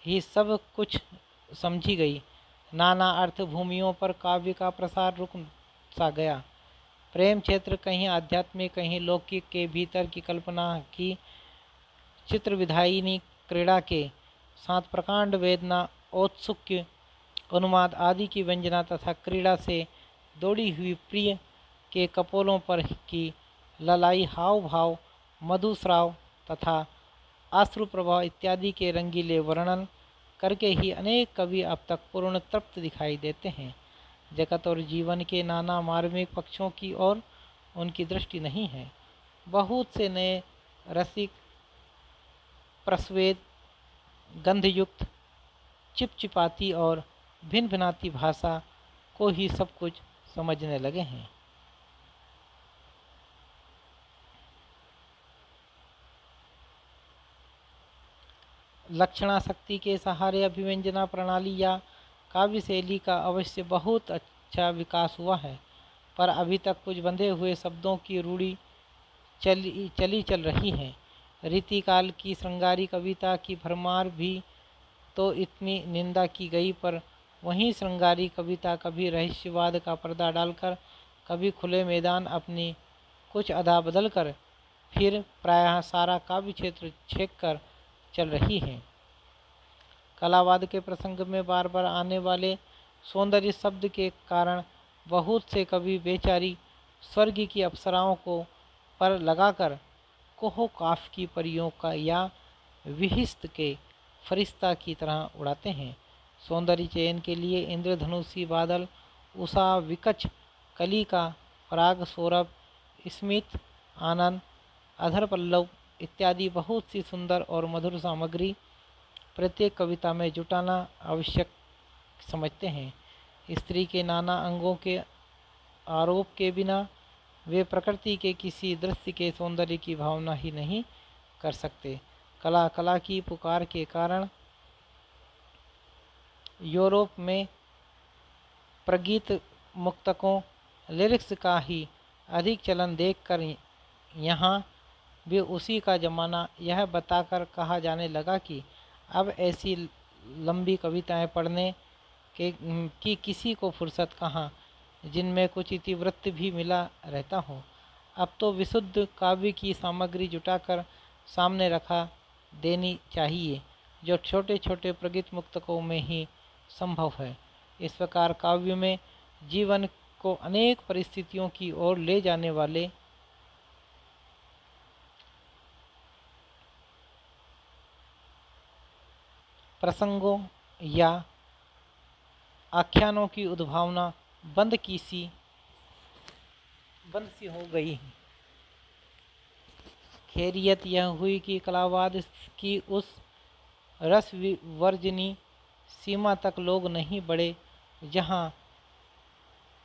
ही सब कुछ समझी गई। नाना अर्थ भूमियों पर काव्य का प्रसार रुक सा गया। प्रेम क्षेत्र कहीं आध्यात्मिक कहीं लौकिक के भीतर की कल्पना की चित्र विधायिनी क्रीड़ा के साथ प्रकांड वेदना, औत्सुक्य, उन्माद आदि की व्यंजना तथा क्रीड़ा से दौड़ी हुई प्रिय के कपोलों पर की ललाई हाव भाव, मधुस्राव तथा आश्रु प्रभाव इत्यादि के रंगीले वर्णन करके ही अनेक कवि अब तक पूर्ण तृप्त दिखाई देते हैं। जगत और जीवन के नाना मार्मिक पक्षों की ओर उनकी दृष्टि नहीं है। बहुत से नए रसिक प्रस्वेद, गंधयुक्त, चिपचिपाती और भिन्न भिन्नाती भाषा को ही सब कुछ समझने लगे हैं। लक्षणाशक्ति के सहारे अभिव्यंजना प्रणाली या काव्य शैली का अवश्य बहुत अच्छा विकास हुआ है, पर अभी तक कुछ बंधे हुए शब्दों की रूढ़ी चल रही है। रीतिकाल की श्रृंगारी कविता की भरमार भी तो इतनी निंदा की गई, पर वहीं श्रृंगारी कविता कभी रहस्यवाद का पर्दा डालकर, कभी खुले मैदान अपनी कुछ अदा बदल कर, फिर प्रायः सारा काव्य क्षेत्र छेक कर चल रही है। कलावाद के प्रसंग में बार बार आने वाले सौंदर्य शब्द के कारण बहुत से कवि बेचारी स्वर्ग की अप्सराओं को पर लगाकर कोह काफ की परियों का या विहिस्त के फरिश्ता की तरह उड़ाते हैं। सौंदर्य चयन के लिए इंद्रधनुषी बादल, उषा विकच, कली का पराग सौरभ, स्मित, आनंद, अधर पल्लव इत्यादि बहुत सी सुंदर और मधुर सामग्री प्रत्येक कविता में जुटाना आवश्यक समझते हैं। स्त्री के नाना अंगों के आरोप के बिना वे प्रकृति के किसी दृश्य के सौंदर्य की भावना ही नहीं कर सकते। कला की पुकार के कारण यूरोप में प्रगीत मुक्तकों, लिरिक्स का ही अधिक चलन देखकर यहाँ भी उसी का जमाना यह बताकर कहा जाने लगा कि अब ऐसी लंबी कविताएं पढ़ने की किसी को फुर्सत कहाँ, जिनमें कुछ इतिवृत्त भी मिला रहता हो। अब तो विशुद्ध काव्य की सामग्री जुटाकर सामने रखा देनी चाहिए, जो छोटे छोटे प्रगीत मुक्तकों में ही संभव है। इस प्रकार काव्य में जीवन को अनेक परिस्थितियों की ओर ले जाने वाले प्रसंगों या आख्यानों की उद्भावना बंद सी हो गई। खैरियत यह हुई कि कलावाद की उस रसवर्जनी सीमा तक लोग नहीं बढ़े जहाँ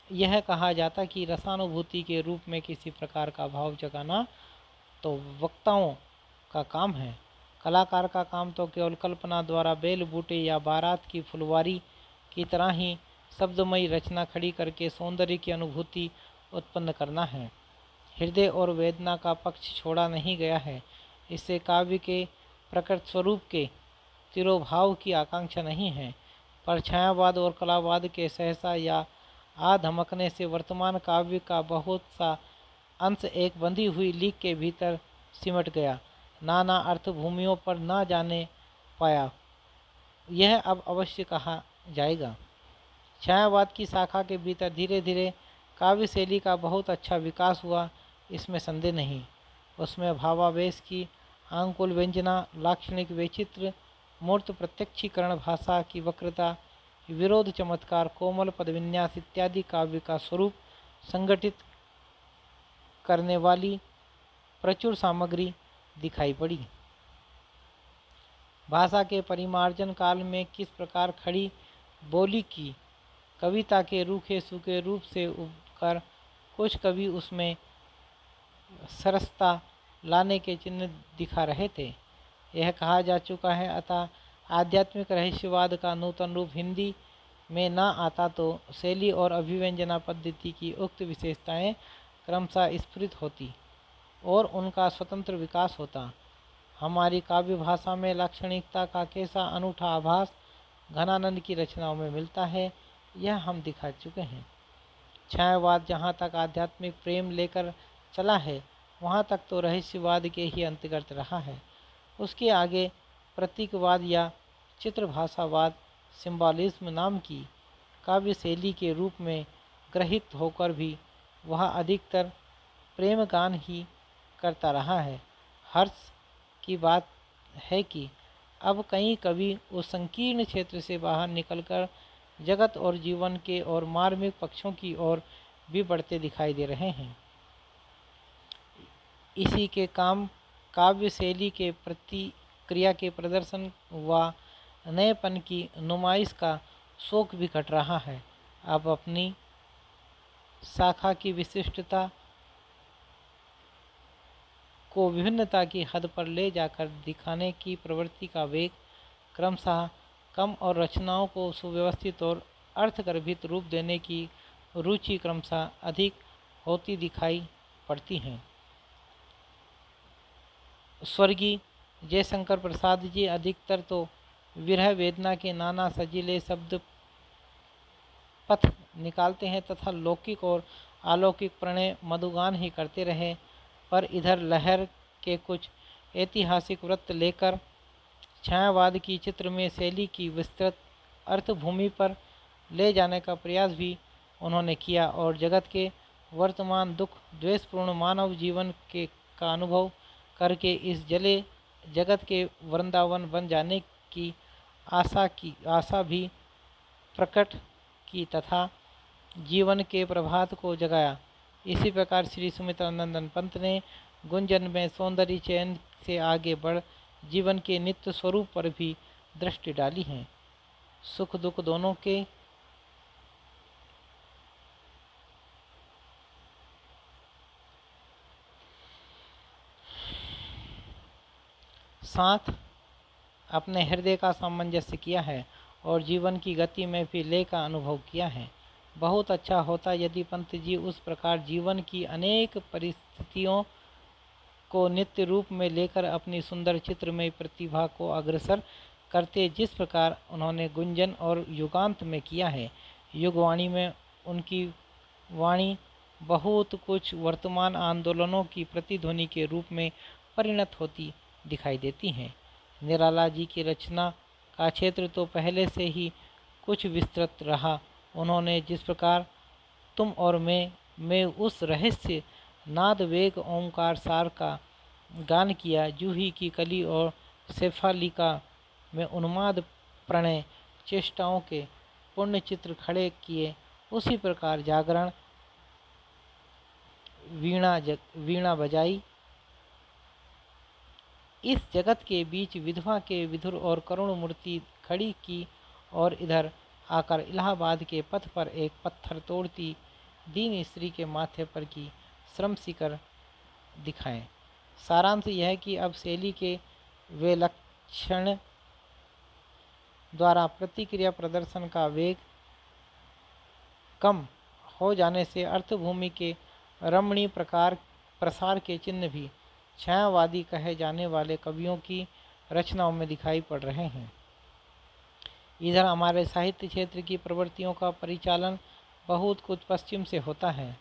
यह कहा जाता कि रसानुभूति के रूप में किसी प्रकार का भाव जगाना तो वक्ताओं का काम है। कलाकार का काम तो केवल कल्पना द्वारा बेल बूटे या बारात की फुलवारी की तरह ही शब्दमयी रचना खड़ी करके सौंदर्य की अनुभूति उत्पन्न करना है। हृदय और वेदना का पक्ष छोड़ा नहीं गया है। इससे काव्य के प्रकट स्वरूप के तिरोभाव की आकांक्षा नहीं है, पर छायावाद और कलावाद के सहसा या आ धमकने से वर्तमान काव्य का बहुत सा अंश एक बंधी हुई लीक के भीतर सिमट गया, नाना अर्थ भूमियों पर ना जाने पाया। यह अब अवश्य कहा जाएगा। छायावाद की शाखा के भीतर धीरे धीरे काव्य शैली का बहुत अच्छा विकास हुआ, इसमें संदेह नहीं। उसमें भावावेश की आंकुल व्यंजना, लाक्षणिक वैचित्र, मूर्त प्रत्यक्षीकरण, भाषा की वक्रता, विरोध, चमत्कार, कोमल पदविन्यास इत्यादि काव्य का स्वरूप संगठित करने वाली प्रचुर सामग्री दिखाई पड़ी। भाषा के परिमार्जन काल में किस प्रकार खड़ी बोली की कविता के रूखे सूखे रूप से उबकर कुछ कवि उसमें सरसता लाने के चिन्ह दिखा रहे थे, यह कहा जा चुका है। अतः आध्यात्मिक रहस्यवाद का नूतन रूप हिंदी में न आता तो शैली और अभिव्यंजना पद्धति की उक्त विशेषताएं क्रमशः स्फुरित होती और उनका स्वतंत्र विकास होता। हमारी काव्य भाषा में लाक्षणिकता का कैसा अनूठा आभास घनानंद की रचनाओं में मिलता है, यह हम दिखा चुके हैं। छायावाद जहाँ तक आध्यात्मिक प्रेम लेकर चला है, वहाँ तक तो रहस्यवाद के ही अंतर्गत रहा है। उसके आगे प्रतीकवाद या चित्रभाषावाद सिंबॉलिज्म नाम की काव्य शैली के रूप में ग्रहित होकर भी वह अधिकतर प्रेम गान ही करता रहा है। हर्ष की बात है कि अब कई कवि उस संकीर्ण क्षेत्र से बाहर निकलकर जगत और जीवन के और मार्मिक पक्षों की ओर भी बढ़ते दिखाई दे रहे हैं। इसी के काम काव्य शैली के प्रतिक्रिया के प्रदर्शन व नएपन की नुमाइश का शौक भी घट रहा है। अब अपनी शाखा की विशिष्टता को विभिन्नता की हद पर ले जाकर दिखाने की प्रवृत्ति का वेग क्रमशः कम और रचनाओं को सुव्यवस्थित और अर्थगर्भित रूप देने की रुचि क्रमशः अधिक होती दिखाई पड़ती है। स्वर्गीय जयशंकर प्रसाद जी अधिकतर तो विरह वेदना के नाना सजीले शब्द पथ निकालते हैं तथा लौकिक और अलौकिक प्रणय मधुगान ही करते रहे, पर इधर लहर के कुछ ऐतिहासिक वृत्त लेकर छायावाद की चित्रमय शैली की विस्तृत अर्थभूमि पर ले जाने का प्रयास भी उन्होंने किया और जगत के वर्तमान दुख द्वेषपूर्ण मानव जीवन के का अनुभव करके इस जले जगत के वृंदावन बन जाने की आशा भी प्रकट की तथा जीवन के प्रभात को जगाया। इसी प्रकार श्री सुमित्रानंदन पंत ने गुंजन में सौंदर्य चयन से आगे बढ़ जीवन के नित्य स्वरूप पर भी दृष्टि डाली है। सुख दुख दोनों के साथ अपने हृदय का सामंजस्य किया है और जीवन की गति में भी लय का अनुभव किया है। बहुत अच्छा होता यदि पंत जी उस प्रकार जीवन की अनेक परिस्थितियों को नित्य रूप में लेकर अपनी सुंदर चित्रमय प्रतिभा को अग्रसर करते, जिस प्रकार उन्होंने गुंजन और युगांत में किया है। युगवाणी में उनकी वाणी बहुत कुछ वर्तमान आंदोलनों की प्रतिध्वनि के रूप में परिणत होती दिखाई देती हैं। निराला जी की रचना का क्षेत्र तो पहले से ही कुछ विस्तृत रहा। उन्होंने जिस प्रकार तुम और मैं उस रहस्य नाद वेग ओंकार सार का गान किया, जूही की कली और शेफालिका में उन्माद प्रणय चेष्टाओं के पुण्य चित्र खड़े किए, उसी प्रकार जागरण वीणा बजाई इस जगत के बीच विधवा के विधुर और करुण मूर्ति खड़ी की और इधर आकर इलाहाबाद के पथ पर एक पत्थर तोड़ती दीन स्त्री के माथे पर की श्रम शिखर दिखाएं। सारांश यह कि अब शैली के वे लक्षण द्वारा प्रतिक्रिया प्रदर्शन का वेग कम हो जाने से अर्थभूमि के रमणीय प्रसार के चिन्ह भी छायावादी कहे जाने वाले कवियों की रचनाओं में दिखाई पड़ रहे हैं। इधर हमारे साहित्य क्षेत्र की प्रवृत्तियों का परिचालन बहुत कुछ पश्चिम से होता है।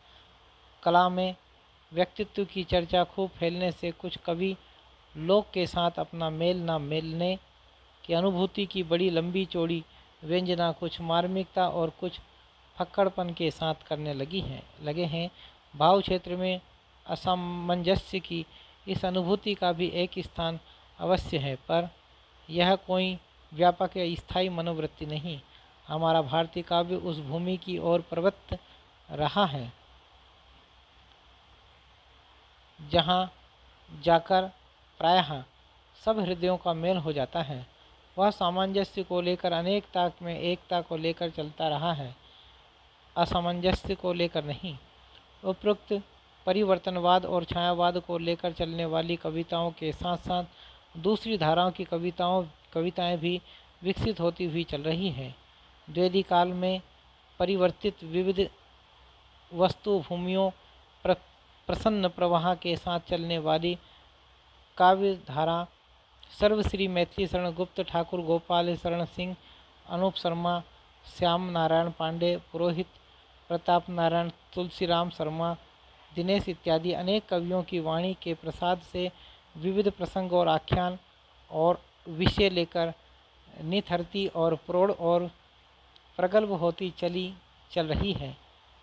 कला में व्यक्तित्व की चर्चा खूब फैलने से कुछ कवि लोक के साथ अपना मेल न मिलने की अनुभूति की बड़ी लंबी चौड़ी व्यंजना कुछ मार्मिकता और कुछ फक्कड़पन के साथ करने लगे हैं। भाव क्षेत्र में असामंजस्य की इस अनुभूति का भी एक स्थान अवश्य है, पर यह कोई व्यापक या स्थायी मनोवृत्ति नहीं। हमारा भारतीय काव्य उस भूमि की ओर प्रवृत्त रहा है जहाँ जाकर प्रायः सब हृदयों का मेल हो जाता है। वह सामंजस्य को लेकर अनेकता में एकता को लेकर चलता रहा है, असामंजस्य को लेकर नहीं। उपरोक्त परिवर्तनवाद और छायावाद को लेकर चलने वाली कविताओं के साथ साथ दूसरी धाराओं की कविताएं भी विकसित होती हुई चल रही है। द्विवेदी काल में परिवर्तित विविध वस्तु भूमियों प्रसन्न प्रवाह के साथ चलने वाली काव्य धारा सर्वश्री मैथिली शरण गुप्त, ठाकुर गोपाल शरण सिंह, अनूप शर्मा, श्याम नारायण पांडे, पुरोहित प्रताप नारायण, तुलसीराम शर्मा, दिनेश इत्यादि अनेक कवियों की वाणी के प्रसाद से विविध प्रसंग और आख्यान और विषय लेकर निथरती और प्रौढ़ और प्रगल्भ होती चल रही है।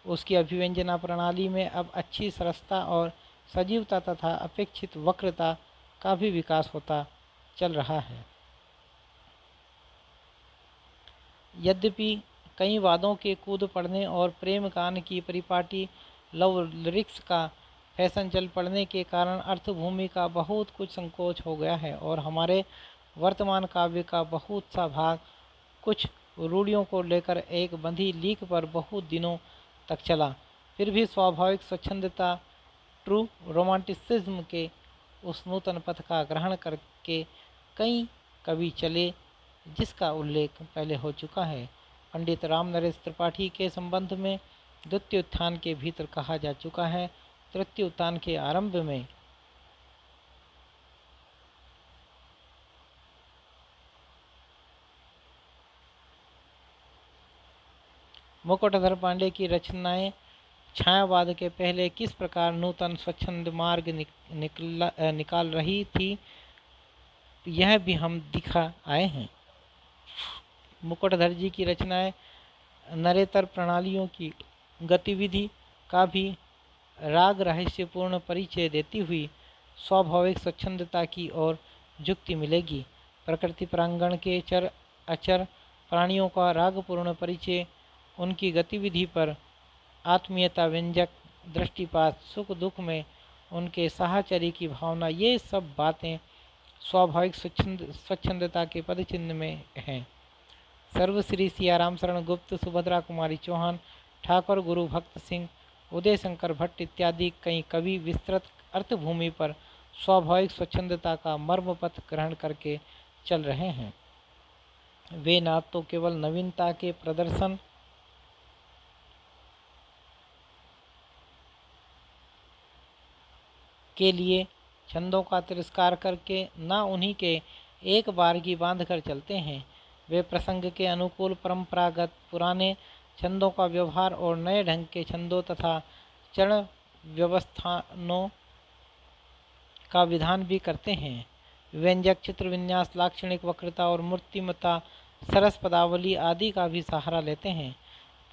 उसकी अभिव्यंजना प्रणाली में अब अच्छी सरसता और सजीवता तथा अपेक्षित वक्रता का भी विकास होता चल रहा है। यद्यपि कई वादों के कूद पड़ने और प्रेम गान की परिपाटी लव लिरिक्स का फैशन चल पड़ने के कारण अर्थभूमि का बहुत कुछ संकोच हो गया है और हमारे वर्तमान काव्य का बहुत सा भाग कुछ रूढ़ियों को लेकर एक बंधी लीक पर बहुत दिनों तक चला। फिर भी स्वाभाविक स्वच्छंदता, ट्रू रोमांटिसिज्म के उस नूतन पथ का ग्रहण करके कई कवि चले जिसका उल्लेख पहले हो चुका है। पंडित राम नरेश त्रिपाठी के संबंध में द्वितीय उत्थान के भीतर कहा जा चुका है। तृतीय उत्थान के आरंभ में मुकुटधर पांडे की रचनाएं छायावाद के पहले किस प्रकार नूतन स्वच्छंद मार्ग निकाल रही थी, यह भी हम दिखा आए हैं। मुकुटधर जी की रचनाएं नरेतर प्रणालियों की गतिविधि का भी राग रहस्यपूर्ण परिचय देती हुई स्वाभाविक स्वच्छंदता की ओर झुकती मिलेगी। प्रकृति प्रांगण के चर अचर प्राणियों का रागपूर्ण परिचय, उनकी गतिविधि पर आत्मीयता व्यंजक दृष्टिपात, सुख दुख में उनके साहचर्य की भावना, ये सब बातें स्वाभाविक स्वच्छंदता के पदचिन्ह में हैं। सर्वश्री सियाराम शरण गुप्त, सुभद्रा कुमारी चौहान, ठाकुर गुरु भक्त सिंह, उदय शंकर भट्ट इत्यादि कई कवि विस्तृत अर्थभूमि पर स्वाभाविक स्वच्छंदता का मर्मपथ ग्रहण करके चल रहे हैं। वे ना तो केवल नवीनता के प्रदर्शन के लिए छंदों का तिरस्कार करके ना उन्हीं के एक बार की बांध कर चलते हैं। वे प्रसंग के अनुकूल परंपरागत पुराने छंदों का व्यवहार और नए ढंग के छंदों तथा चरण व्यवस्थानों का विधान भी करते हैं। व्यंजक, चित्र विन्यास, लाक्षणिक वक्रता और मूर्तिमता, सरस पदावली आदि का भी सहारा लेते हैं,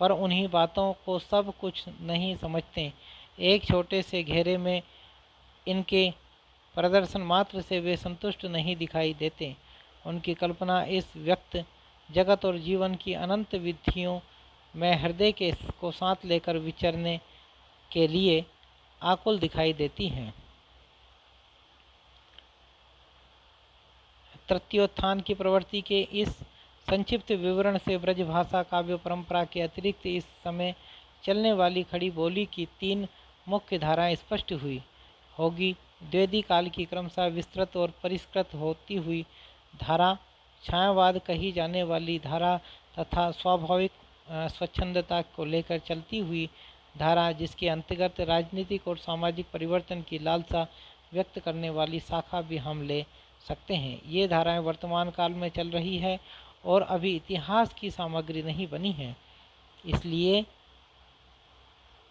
पर उन्हीं बातों को सब कुछ नहीं समझते। एक छोटे से घेरे में इनके प्रदर्शन मात्र से वे संतुष्ट नहीं दिखाई देते। उनकी कल्पना इस व्यक्त जगत और जीवन की अनंत विधियों में हृदय के को साथ लेकर विचरने के लिए आकुल दिखाई देती हैं। तृतीयोत्थान की प्रवृत्ति के इस संक्षिप्त विवरण से ब्रजभाषा काव्य परंपरा के अतिरिक्त इस समय चलने वाली खड़ी बोली की तीन मुख्य धाराएं स्पष्ट हुई होगी। द्विवेदी काल की क्रमशः विस्तृत और परिष्कृत होती हुई धारा, छायावाद कही जाने वाली धारा तथा स्वाभाविक स्वच्छंदता को लेकर चलती हुई धारा, जिसके अंतर्गत राजनीतिक और सामाजिक परिवर्तन की लालसा व्यक्त करने वाली शाखा भी हम ले सकते हैं। ये धाराएं वर्तमान काल में चल रही है और अभी इतिहास की सामग्री नहीं बनी है, इसलिए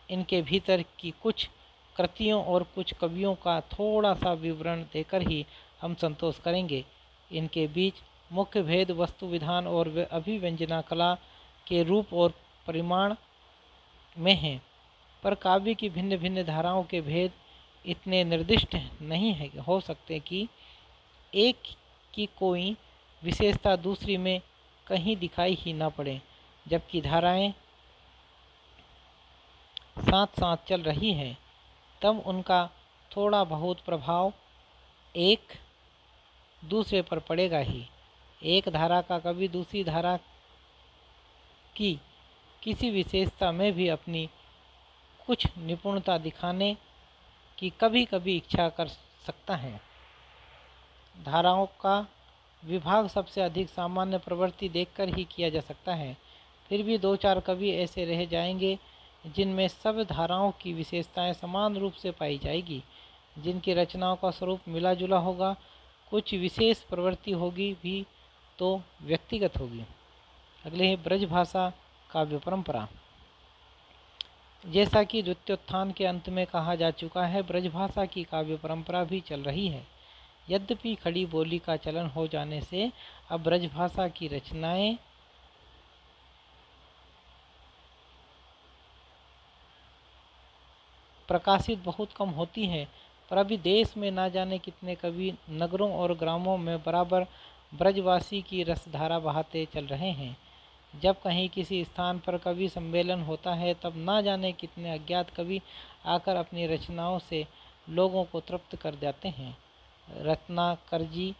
इनके भीतर की कुछ कृतियों और कुछ कवियों का थोड़ा सा विवरण देकर ही हम संतोष करेंगे। इनके बीच मुख्य भेद वस्तु विधान और अभिव्यंजना कला के रूप और परिमाण में हैं, पर काव्य की भिन्न भिन्न धाराओं के भेद इतने निर्दिष्ट नहीं है हो सकते कि एक की कोई विशेषता दूसरी में कहीं दिखाई ही न पड़े। जबकि धाराएं साथ साथ चल रही हैं, तब उनका थोड़ा बहुत प्रभाव एक दूसरे पर पड़ेगा ही। एक धारा का कभी दूसरी धारा की किसी विशेषता में भी अपनी कुछ निपुणता दिखाने की कभी कभी इच्छा कर सकता है। धाराओं का विभाग सबसे अधिक सामान्य प्रवृत्ति देखकर ही किया जा सकता है। फिर भी दो चार कवि ऐसे रह जाएंगे जिनमें सब धाराओं की विशेषताएं समान रूप से पाई जाएगी, जिनकी रचनाओं का स्वरूप मिला जुला होगा। कुछ विशेष प्रवृत्ति होगी भी तो व्यक्तिगत होगी। अगले है ब्रजभाषा काव्य परंपरा। जैसा कि द्वितीयोत्थान के अंत में कहा जा चुका है, ब्रजभाषा की काव्य परंपरा भी चल रही है। यद्यपि खड़ी बोली का चलन हो जाने से अब ब्रजभाषा की रचनाएं प्रकाशित बहुत कम होती हैं, पर अभी देश में ना जाने कितने कवि नगरों और ग्रामों में बराबर ब्रजवासी की रसधारा बहाते चल रहे हैं। जब कहीं किसी स्थान पर कवि सम्मेलन होता है, तब ना जाने कितने अज्ञात कवि आकर अपनी रचनाओं से लोगों को तृप्त कर जाते हैं। रत्नाकर जी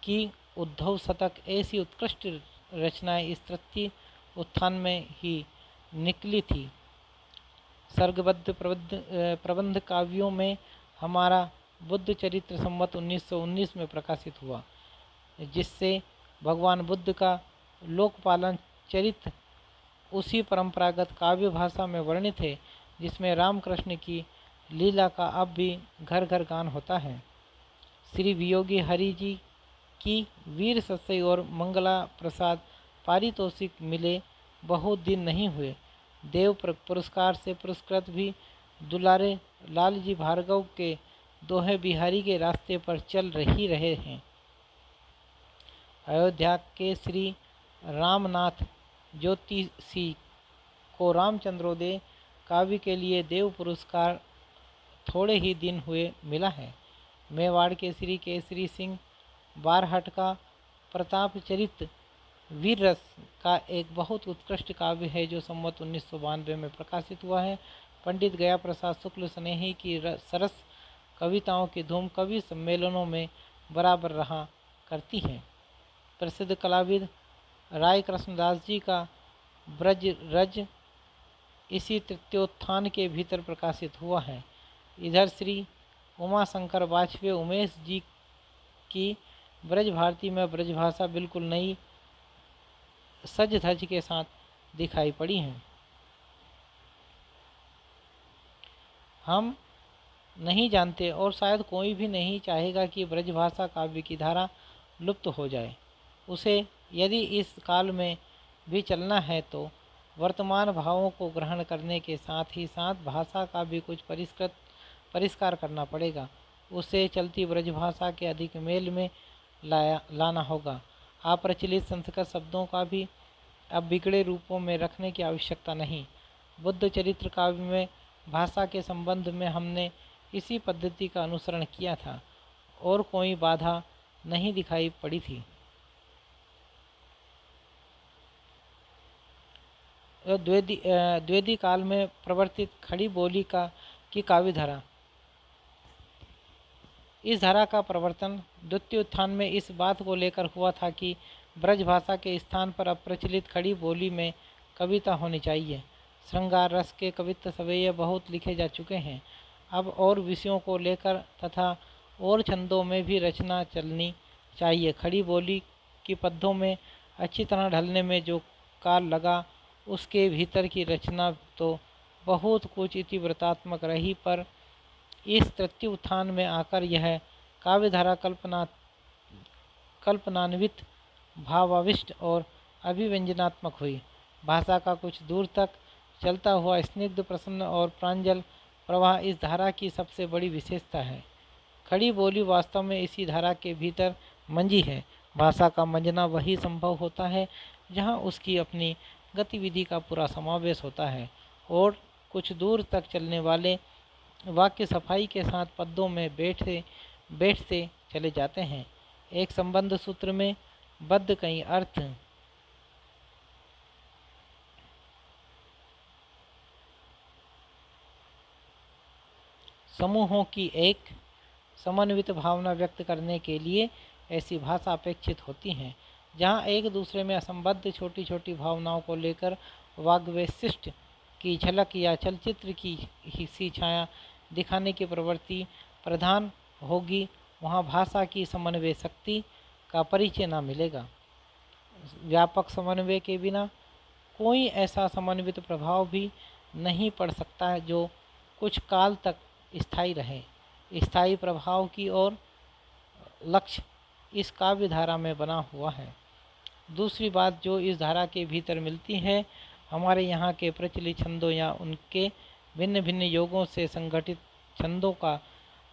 की उद्धव शतक ऐसी उत्कृष्ट रचनाएं इस तृतीय उत्थान में ही निकली थी। सर्गबद्ध प्रबंध काव्यों में हमारा बुद्ध चरित्र संवत 1919 में प्रकाशित हुआ, जिससे भगवान बुद्ध का लोकपालन चरित्र उसी परंपरागत काव्य भाषा में वर्णित है जिसमें रामकृष्ण की लीला का अब भी घर घर गान होता है। श्री वियोगी हरि जी की वीर सत्सई और मंगला प्रसाद पारितोषिक मिले बहुत दिन नहीं हुए। देव पुरस्कार से पुरस्कृत भी दुलारे लालजी भार्गव के दोहे बिहारी के रास्ते पर चल रहे हैं। अयोध्या के श्री रामनाथ ज्योतिषी को रामचंद्रोदय काव्य के लिए देव पुरस्कार थोड़े ही दिन हुए मिला है। मेवाड़ के श्री केसरी सिंह बारहट का प्रताप चरित्र वीर रस का एक बहुत उत्कृष्ट काव्य है जो संवत 1992 में प्रकाशित हुआ है। पंडित गया प्रसाद शुक्ल स्नेही की सरस कविताओं की धूम कवि सम्मेलनों में बराबर रहा करती है। प्रसिद्ध कलाविद राय कृष्णदास जी का ब्रज रज इसी तृतीयोत्थान के भीतर प्रकाशित हुआ है। इधर श्री उमाशंकर वाजपेयी उमेश जी की ब्रज भारती में ब्रजभाषा बिल्कुल नई सज धज के साथ दिखाई पड़ी हैं। हम नहीं जानते और शायद कोई भी नहीं चाहेगा कि ब्रजभाषा काव्य की धारा लुप्त हो जाए। उसे यदि इस काल में भी चलना है तो वर्तमान भावों को ग्रहण करने के साथ ही साथ भाषा का भी कुछ परिष्कार करना पड़ेगा। उसे चलती ब्रजभाषा के अधिक मेल में लाना होगा। अप्रचलित संस्कृत शब्दों का भी अब बिगड़े रूपों में रखने की आवश्यकता नहीं। बुद्ध चरित्र काव्य में भाषा के संबंध में हमने इसी पद्धति का अनुसरण किया था और कोई बाधा नहीं दिखाई पड़ी थी। द्विवेदी काल में प्रवर्तित खड़ी बोली की काव्य धारा। इस धारा का प्रवर्तन द्वितीय उत्थान में इस बात को लेकर हुआ था कि ब्रजभाषा के स्थान पर अप्रचलित खड़ी बोली में कविता होनी चाहिए। श्रृंगार रस के कवित्व सवेय बहुत लिखे जा चुके हैं। अब और विषयों को लेकर तथा और छंदों में भी रचना चलनी चाहिए। खड़ी बोली की पद्यों में अच्छी तरह ढलने में जो काल लगा, उसके भीतर की रचना तो बहुत कुछ इतिवृत्तात्मक रही, पर इस तृतीय उत्थान में आकर यह काव्यधारा कल्पनान्वित, भावाविष्ट और अभिव्यंजनात्मक हुई। भाषा का कुछ दूर तक चलता हुआ स्निग्ध, प्रसन्न और प्रांजल प्रवाह इस धारा की सबसे बड़ी विशेषता है। खड़ी बोली वास्तव में इसी धारा के भीतर मंजी है। भाषा का मंजना वही संभव होता है जहाँ उसकी अपनी गतिविधि का पूरा समावेश होता है और कुछ दूर तक चलने वाले वाक्य सफाई के साथ पद्यों में बैठते चले जाते हैं। एक संबंध सूत्र में बद्ध कई अर्थ समूहों की एक समन्वित भावना व्यक्त करने के लिए ऐसी भाषा अपेक्षित होती हैं, जहाँ एक दूसरे में असंबद्ध छोटी छोटी भावनाओं को लेकर वाग्वैशिष्ट की झलक या चलचित्र की ही सी छाया दिखाने की प्रवृत्ति प्रधान होगी, वहाँ भाषा की समन्वय शक्ति का परिचय न मिलेगा। व्यापक समन्वय के बिना कोई ऐसा समन्वित प्रभाव भी नहीं पड़ सकता है जो कुछ काल तक स्थायी रहे। स्थायी प्रभाव की ओर लक्ष्य इस काव्य धारा में बना हुआ है। दूसरी बात जो इस धारा के भीतर मिलती है, हमारे यहाँ के प्रचलित छंदों या उनके भिन्न भिन्न योगों से संगठित छंदों का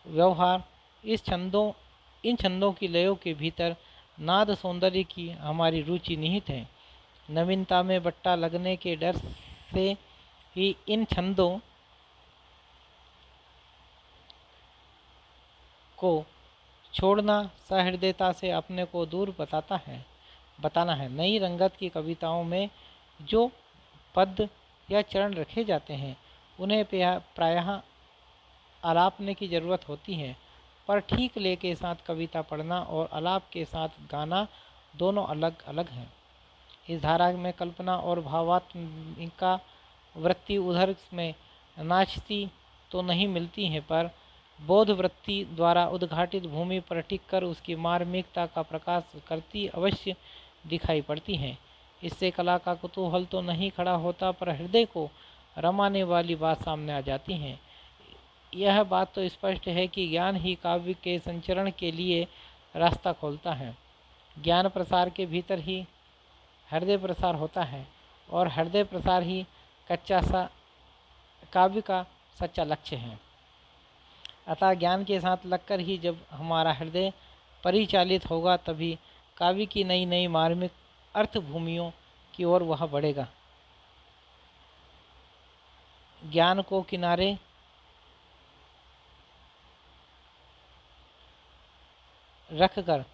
व्यवहार। इन छंदों की लयों के भीतर नाद सौंदर्य की हमारी रुचि निहित है। नवीनता में बट्टा लगने के डर से ही इन छंदों को छोड़ना सहृदयता से अपने को दूर बताना है। नई रंगत की कविताओं में जो पद या चरण रखे जाते हैं उन्हें प्रायः आलापने की ज़रूरत होती है, पर ठीक लय के साथ कविता पढ़ना और आलाप के साथ गाना दोनों अलग अलग हैं। इस धारा में कल्पना और भावात्मिका वृत्ति उधर में नाचती तो नहीं मिलती है, पर बोध वृत्ति द्वारा उद्घाटित भूमि पर टिककर उसकी मार्मिकता का प्रकाश करती अवश्य दिखाई पड़ती हैं। इससे कला का कुतूहल तो नहीं खड़ा होता, पर हृदय को रमाने वाली बात सामने आ जाती है। यह बात तो स्पष्ट है कि ज्ञान ही काव्य के संचरण के लिए रास्ता खोलता है। ज्ञान प्रसार के भीतर ही हृदय प्रसार होता है, और हृदय प्रसार ही कच्चा सा काव्य का सच्चा लक्ष्य है। अतः ज्ञान के साथ लगकर ही जब हमारा हृदय परिचालित होगा, तभी काव्य की नई नई मार्मिक अर्थ भूमियों की ओर वह बढ़ेगा। ज्ञान को किनारे रखकर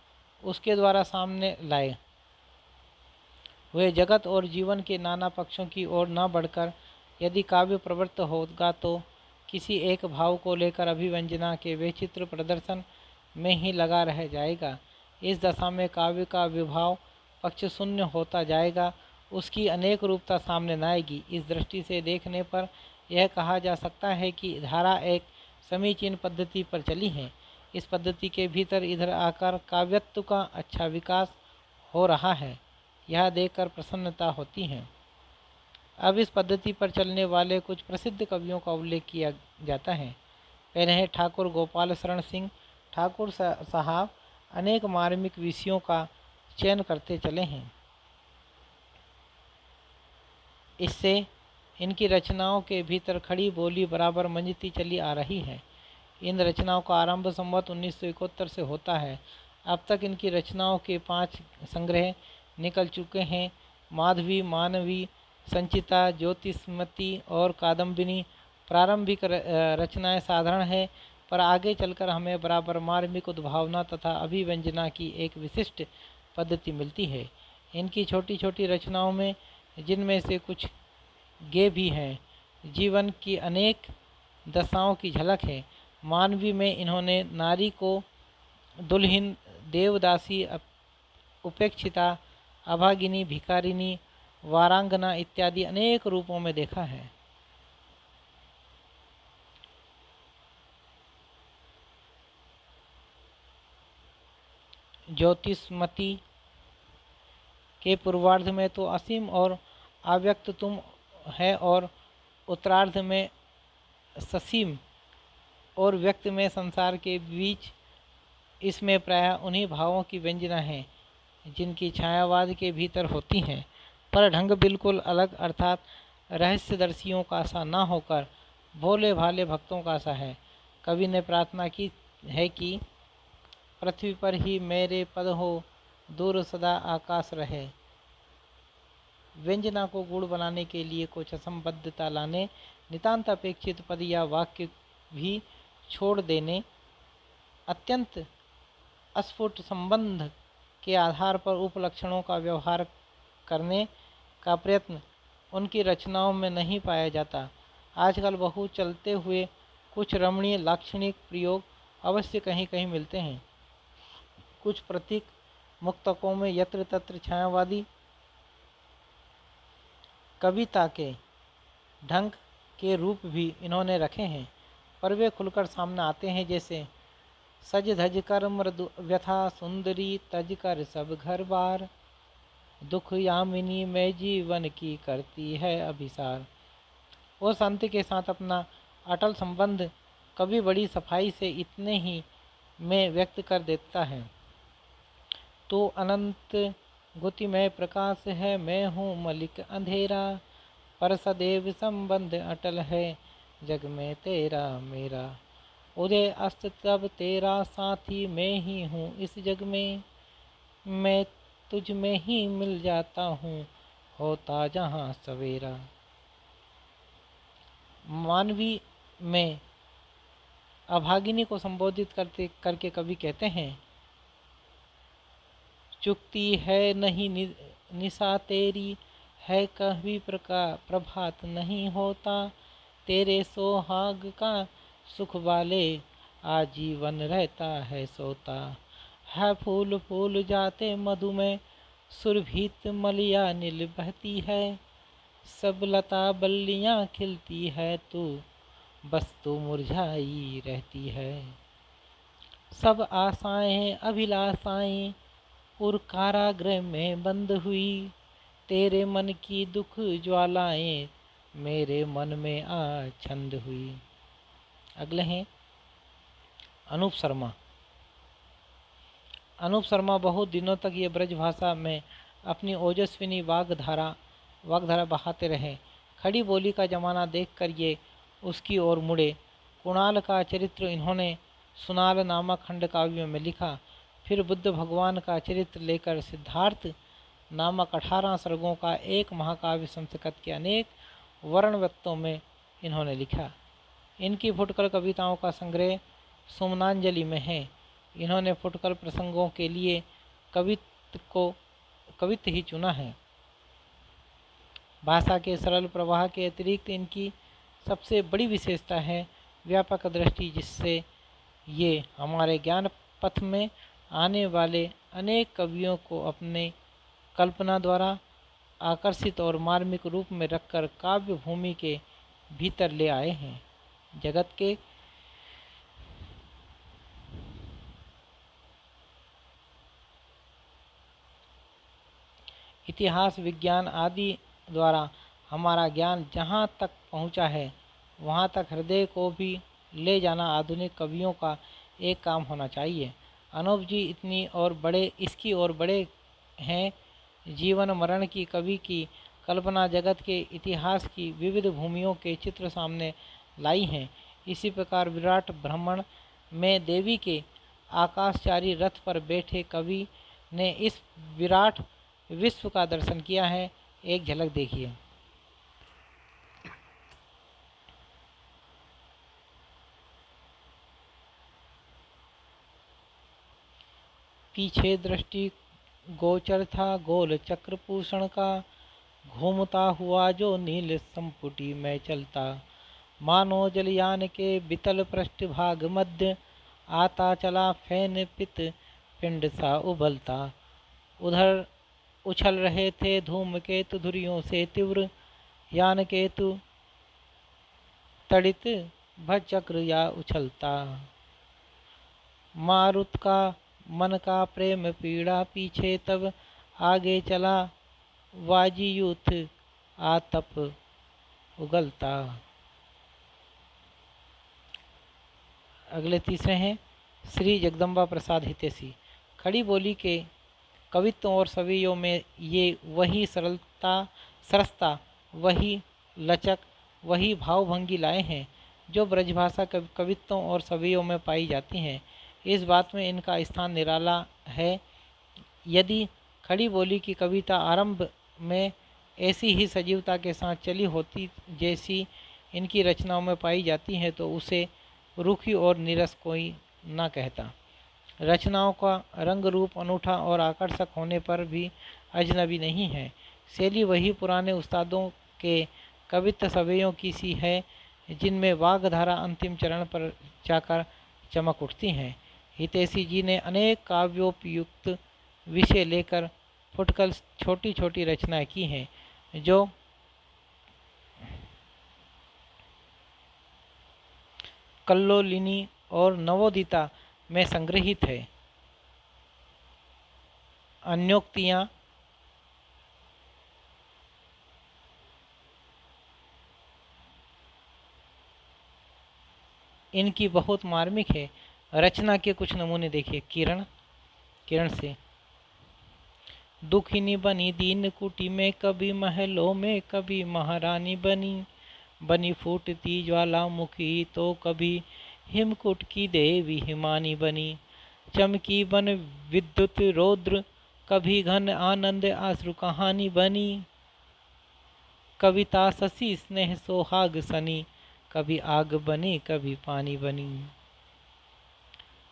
उसके द्वारा सामने लाए हुए जगत और जीवन के नाना पक्षों की ओर न बढ़कर यदि काव्य प्रवृत्त होगा तो किसी एक भाव को लेकर अभिव्यंजना के वैचित्र प्रदर्शन में ही लगा रह जाएगा। इस दशा में काव्य का विभाव पक्ष शून्य होता जाएगा, उसकी अनेक रूपता सामने न आएगी। इस दृष्टि से देखने पर यह कहा जा सकता है कि धारा एक समीचीन पद्धति पर चली है। इस पद्धति के भीतर इधर आकर काव्यत्व का अच्छा विकास हो रहा है, यह देखकर प्रसन्नता होती है। अब इस पद्धति पर चलने वाले कुछ प्रसिद्ध कवियों का उल्लेख किया जाता है। पहले हैं ठाकुर गोपाल शरण सिंह। ठाकुर साहब अनेक मार्मिक विषयों का चयन करते चले हैं। इससे इनकी रचनाओं के भीतर खड़ी बोली बराबर मंजती चली आ रही है। इन रचनाओं का आरंभ संवत 1971 से होता है। अब तक इनकी रचनाओं के 5 संग्रह निकल चुके हैं। माधवी, मानवी, संचिता, ज्योतिष्मती और कादम्बिनी। प्रारंभिक रचनाएं साधारण है, पर आगे चलकर हमें बराबर मार्मिक उद्भावना तथा अभिव्यंजना की एक विशिष्ट पद्धति मिलती है। इनकी छोटी छोटी रचनाओं में, जिनमें से कुछ गे भी हैं, जीवन की अनेक दशाओं की झलक है। मानवी में इन्होंने नारी को दुल्हन, देवदासी, उपेक्षिता, अभागिनी, भिखारिनी, वारांगना इत्यादि अनेक रूपों में देखा है। ज्योतिष्मती के पूर्वार्ध में तो असीम और अव्यक्त तुम है, और उत्तरार्ध में ससीम और व्यक्त में संसार के बीच इसमें प्रायः उन्हीं भावों की व्यंजना है जिनकी छायावाद के भीतर होती हैं, पर ढंग बिल्कुल अलग, अर्थात रहस्यदर्शियों का सा न होकर भोले भाले भक्तों का सा है। कवि ने प्रार्थना की है कि पृथ्वी पर ही मेरे पद हो, दूर सदा आकाश रहे। व्यंजना को गुण बनाने के लिए कुछ असंबद्धता लाने, नितांत अपेक्षित पद या वाक्य भी छोड़ देने, अत्यंत अस्फुट संबंध के आधार पर उपलक्षणों का व्यवहार करने का प्रयत्न उनकी रचनाओं में नहीं पाया जाता। आजकल बहुत चलते हुए कुछ रमणीय लाक्षणिक प्रयोग अवश्य कहीं कहीं मिलते हैं। कुछ प्रतीक मुक्तकों में यत्र तत्र छायावादी कविता के ढंग के रूप भी इन्होंने रखे हैं, पर वे खुलकर सामने आते हैं, जैसे सज धज कर मृदु व्यथा सुंदरी तज कर सब घर बार, दुख यामिनी में जीवन की करती है अभिसार। वो शांति के साथ अपना अटल संबंध कभी बड़ी सफाई से इतने ही में व्यक्त कर देता है। तो अनंत गति में प्रकाश है, मैं हूँ मलिक अंधेरा, पर सदैव संबंध अटल है, जग में तेरा मेरा। उदय अस्त तब तेरा साथी, मैं ही हूँ इस जग में, मैं तुझ में ही मिल जाता हूँ, होता जहाँ सवेरा। मानवी में अभागिनी को संबोधित करके कवि कहते हैं, चुकती है नहीं निशा तेरी, है कभी प्रभात नहीं होता, तेरे सोहाग का सुख वाले आजीवन रहता है सोता। है फूल फूल जाते मधु में, सुरभित मलिया नील बहती है, सब लता बल्लियाँ खिलती है, तू बस तो मुरझाई रहती है। सब आशाएं अभिलाषाएं और कारागृह में बंद हुई, तेरे मन की दुख ज्वालाएं मेरे मन में आछंद हुई। अगले हैं अनूप शर्मा। अनूप शर्मा बहुत दिनों तक ये ब्रज भाषा में अपनी ओजस्विनी वाग्धारा बहाते रहे। खड़ी बोली का जमाना देखकर ये उसकी ओर मुड़े। कुणाल का चरित्र इन्होंने सुनाल नामक खंड काव्य में लिखा। फिर बुद्ध भगवान का चरित्र लेकर सिद्धार्थ नामक 18 सर्गों का एक महाकाव्य संस्कृत के अनेक वर्णवत्तों में इन्होंने लिखा। इनकी फुटकर कविताओं का संग्रह सुमनांजलि में है। इन्होंने फुटकर प्रसंगों के लिए कवित्व ही चुना है। भाषा के सरल प्रवाह के अतिरिक्त इनकी सबसे बड़ी विशेषता है व्यापक दृष्टि, जिससे ये हमारे ज्ञान पथ में आने वाले अनेक कवियों को अपने कल्पना द्वारा आकर्षित और मार्मिक रूप में रखकर काव्य भूमि के भीतर ले आए हैं। जगत के इतिहास, विज्ञान आदि द्वारा हमारा ज्ञान जहाँ तक पहुँचा है, वहाँ तक हृदय को भी ले जाना आधुनिक कवियों का एक काम होना चाहिए। अनूप जी इसकी और बड़े हैं। जीवन मरण की कवि की कल्पना जगत के इतिहास की विविध भूमियों के चित्र सामने लाई हैं। इसी प्रकार विराट ब्रह्मांड में देवी के आकाशचारी रथ पर बैठे कवि ने इस विराट विश्व का दर्शन किया है। एक झलक देखिए। पीछे दृष्टि गोचर था गोल चक्रपूषण का, घूमता हुआ जो नील संपुटी में चलता, मानो जलयान के बितल पृष्ठभाग मध्य, आता चला फैन पित पिंड सा उबलता। उधर उछल रहे थे धूमकेतु धुरियों से तीव्र, यान केतु तड़ित भचक्र या उछलता। मारुत का मन का प्रेम पीड़ा पीछे तब, आगे चला वाजीयूथ आतप उगलता। अगले तीसरे हैं श्री जगदम्बा प्रसाद हितैषी। खड़ी बोली के कवित्वों और सवियों में ये वही सरसता, वही लचक, वही भावभंगी लाए हैं जो ब्रजभाषा कवित्वों और सवियों में पाई जाती हैं। इस बात में इनका स्थान निराला है। यदि खड़ी बोली की कविता आरंभ में ऐसी ही सजीवता के साथ चली होती जैसी इनकी रचनाओं में पाई जाती है, तो उसे रूखी और नीरस कोई ना कहता। रचनाओं का रंग रूप अनूठा और आकर्षक होने पर भी अजनबी नहीं है। शैली वही पुराने उस्तादों के कवित्व सवेयों की सी है, जिनमें वाग्धारा अंतिम चरण पर जाकर चमक उठती हैं। हितैषी जी ने अनेक काव्योपयुक्त विषय लेकर फुटकर छोटी छोटी रचनाएं की हैं, जो कल्लोलिनी और नवोदिता में संग्रहित है। अन्योक्तियाँ इनकी बहुत मार्मिक है। रचना के कुछ नमूने देखिए। किरण से दुखिनी बनी दीन कुटी में, कभी महलों में कभी महारानी बनी। बनी फूटती ज्वालामुखी तो कभी हिमकुट की देवी हिमानी बनी। चमकी बन विद्युत रौद्र, कभी घन आनंद आश्रु कहानी बनी। कविता शशि स्नेह सोहाग सनी, कभी आग बनी कभी पानी बनी।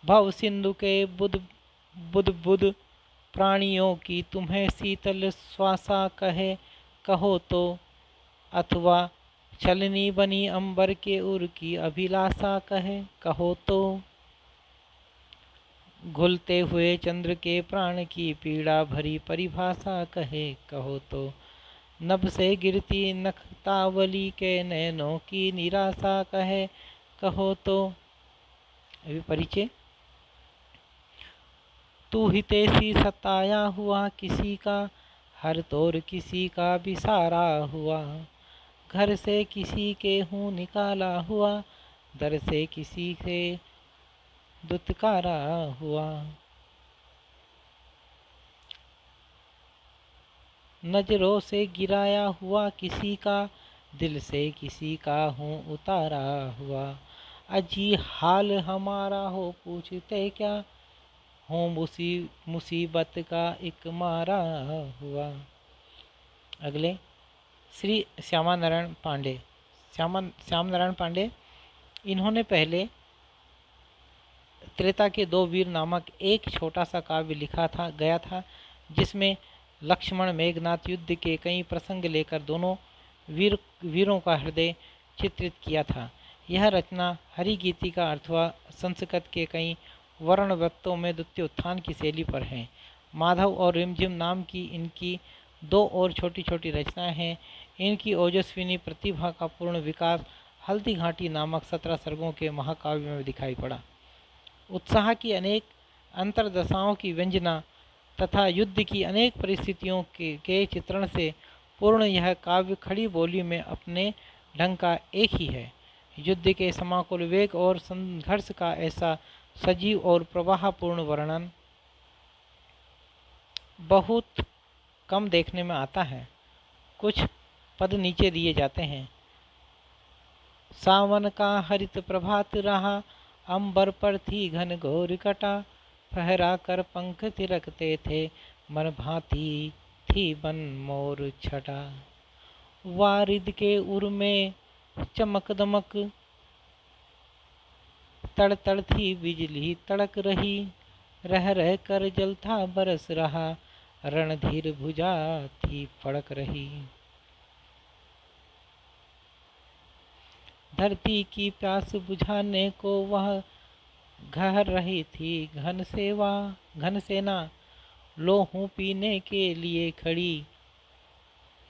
भव सिंधु के बुद बुद बुद प्राणियों की तुम्हें शीतल श्वासा कहे, कहो तो। अथवा छलनी बनी अंबर के उर की अभिलाषा कहे, कहो तो। घुलते हुए चंद्र के प्राण की पीड़ा भरी परिभाषा कहे, कहो तो। नभ से गिरती नखतावली के नैनों की निराशा कहे, कहो तो। अभी परिचय। तू हितैषी सताया हुआ किसी का, हर तोर किसी का बिसारा हुआ। घर से किसी के हूँ निकाला हुआ, दर से किसी से दुत्कारा हुआ। नजरों से गिराया हुआ किसी का, दिल से किसी का हूँ उतारा हुआ। अजी हाल हमारा हो पूछते क्या, हूँ मुसीबत का एक मारा हुआ। अगले श्री श्याम नारायण पांडे। इन्होंने पहले त्रेता के दो वीर नामक एक छोटा सा काव्य लिखा गया था, जिसमें लक्ष्मण मेघनाथ युद्ध के कई प्रसंग लेकर दोनों वीरों का हृदय चित्रित किया था। यह रचना हरिगीतिका अथवा संस्कृत के कई वर्ण वृत्तों में द्वितीय उत्थान की शैली पर है। माधव और रिमझिम नाम की इनकी दो और छोटी छोटी रचनाएं हैं। इनकी ओजस्विनी प्रतिभा का पूर्ण विकास हल्दी घाटी नामक 17 सर्गों के महाकाव्य में दिखाई पड़ा। उत्साह की अनेक अंतर्दशाओं की व्यंजना तथा युद्ध की अनेक परिस्थितियों के चित्रण से पूर्ण यह काव्य खड़ी बोली में अपने ढंग का एक ही है। युद्ध के समाकुल वेग और संघर्ष का ऐसा सजीव और प्रवाहपूर्ण वर्णन बहुत कम देखने में आता है। कुछ पद नीचे दिए जाते हैं। सावन का हरित प्रभात रहा, अंबर पर थी घन घोर कटा। फहरा कर पंख थिरकते थे, मन भांति थी बन मोर छटा। वारिद के उर में चमक दमक, तड़ तड़ थी बिजली तड़क रही। रह रह कर जल था बरस रहा, रणधीर भुजा थी फड़क रही। धरती की प्यास बुझाने को वह घर रही थी घन सेना। लोहू पीने के लिए खड़ी,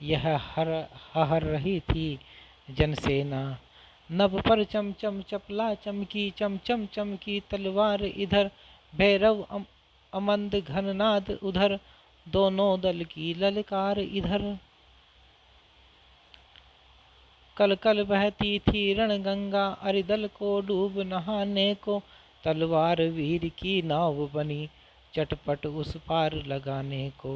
यह हर रही थी जनसेना। नभ पर चमचम चपला चमकी, चमचम चमकी तलवार इधर। भैरव अमंद घननाद उधर, दोनों दल की ललकार इधर। कल कल बहती थी रणगंगा, अरिदल को डूब नहाने को। तलवार वीर की नाव बनी, चटपट उस पार लगाने को।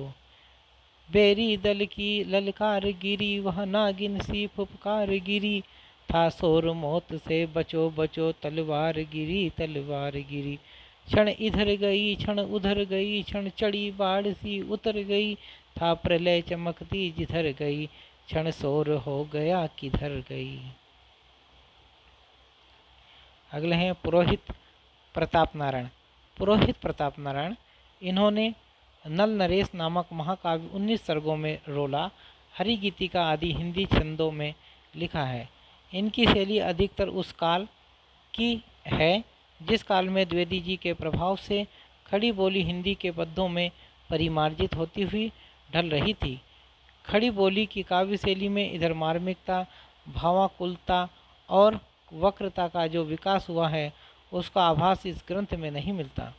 बेरी दल की ललकार गिरी, वह नागिन सी फुफकार गिरी। था शोर मौत से बचो बचो, तलवार गिरी। क्षण इधर गई क्षण उधर गई, क्षण चढ़ी बाढ़ सी उतर गई। था प्रलय चमकती जिधर गई, क्षण शोर हो गया किधर गई। अगले हैं पुरोहित प्रताप नारायण। इन्होंने नल नरेश नामक महाकाव्य 19 सर्गों में रोला, हरिगीतिका आदि हिंदी छंदों में लिखा है। इनकी शैली अधिकतर उस काल की है जिस काल में द्विवेदी जी के प्रभाव से खड़ी बोली हिंदी के पद्यों में परिमार्जित होती हुई ढल रही थी। खड़ी बोली की काव्य शैली में इधर मार्मिकता, भावाकुलता और वक्रता का जो विकास हुआ है उसका आभास इस ग्रंथ में नहीं मिलता।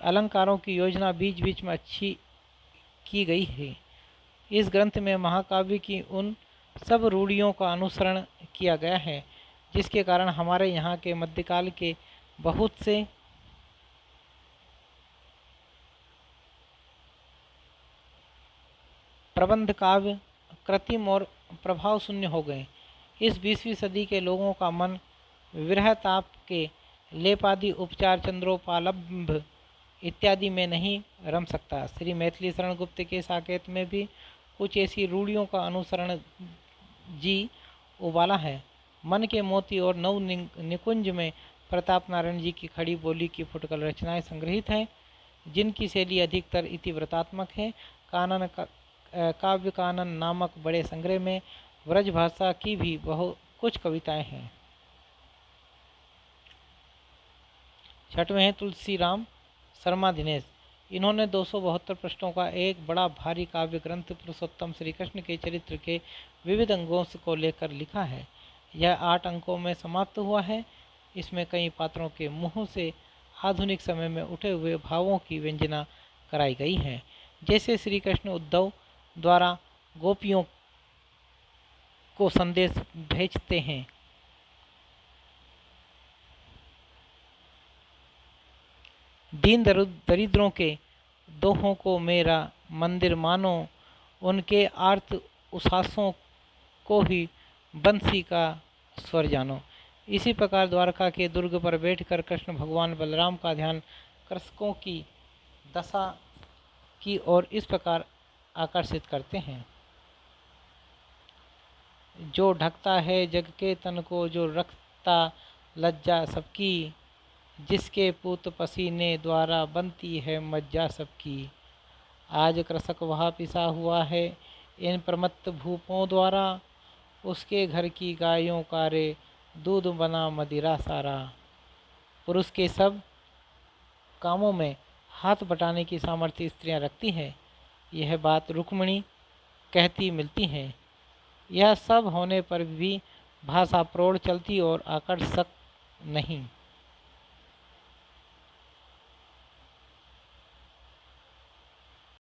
अलंकारों की योजना बीच बीच में अच्छी की गई है। इस ग्रंथ में महाकाव्य की उन सब रूढ़ियों का अनुसरण किया गया है जिसके कारण हमारे यहाँ के मध्यकाल के बहुत से प्रबंध काव्य कृत्रिम और प्रभाव शून्य हो गए। इस 20वीं सदी के लोगों का मन विरह ताप के लेपादि उपचार चंद्रोपालंब इत्यादि में नहीं रम सकता। श्री मैथिली शरण गुप्त के साकेत में भी कुछ ऐसी रूढ़ियों का अनुसरण जी उबाला है। मन के मोती और नव निकुंज में प्रताप नारायण जी की खड़ी बोली की फुटकल रचनाएं संग्रहित हैं जिनकी शैली अधिकतर इतिवृत्तात्मक है। कानन काव्य कानन नामक बड़े संग्रह में व्रज भाषा की भी बहुत कुछ कविताएं हैं। छठवें हैं तुलसी राम शर्मा दिनेश। इन्होंने 272 पृष्ठों का एक बड़ा भारी काव्य ग्रंथ पुरुषोत्तम श्री कृष्ण के चरित्र के विविध अंगों को लेकर लिखा है। यह 8 अंकों में समाप्त हुआ है। इसमें कई पात्रों के मुँह से आधुनिक समय में उठे हुए भावों की व्यंजना कराई गई है। जैसे श्री कृष्ण उद्धव द्वारा गोपियों को संदेश भेजते हैं। दीन दरिद्रों के दोहों को मेरा मंदिर मानो, उनके आर्त उसासों को ही बंसी का स्वर जानो। इसी प्रकार द्वारका के दुर्ग पर बैठकर कृष्ण भगवान बलराम का ध्यान कृषकों की दशा की ओर इस प्रकार आकर्षित करते हैं। जो ढकता है जग के तन को, जो रखता लज्जा सबकी, जिसके पूत पसीने द्वारा बनती है मज्जा सबकी। आज कृषक वहाँ पिसा हुआ है इन प्रमत्त भूपों द्वारा, उसके घर की गायों का रे दूध बना मदिरा सारा। पुरुष के सब कामों में हाथ बटाने की सामर्थ्य स्त्रियां रखती हैं, यह बात रुक्मिणी कहती मिलती है। यह सब होने पर भी भाषा प्रौढ़ चलती और आकर्षक नहीं।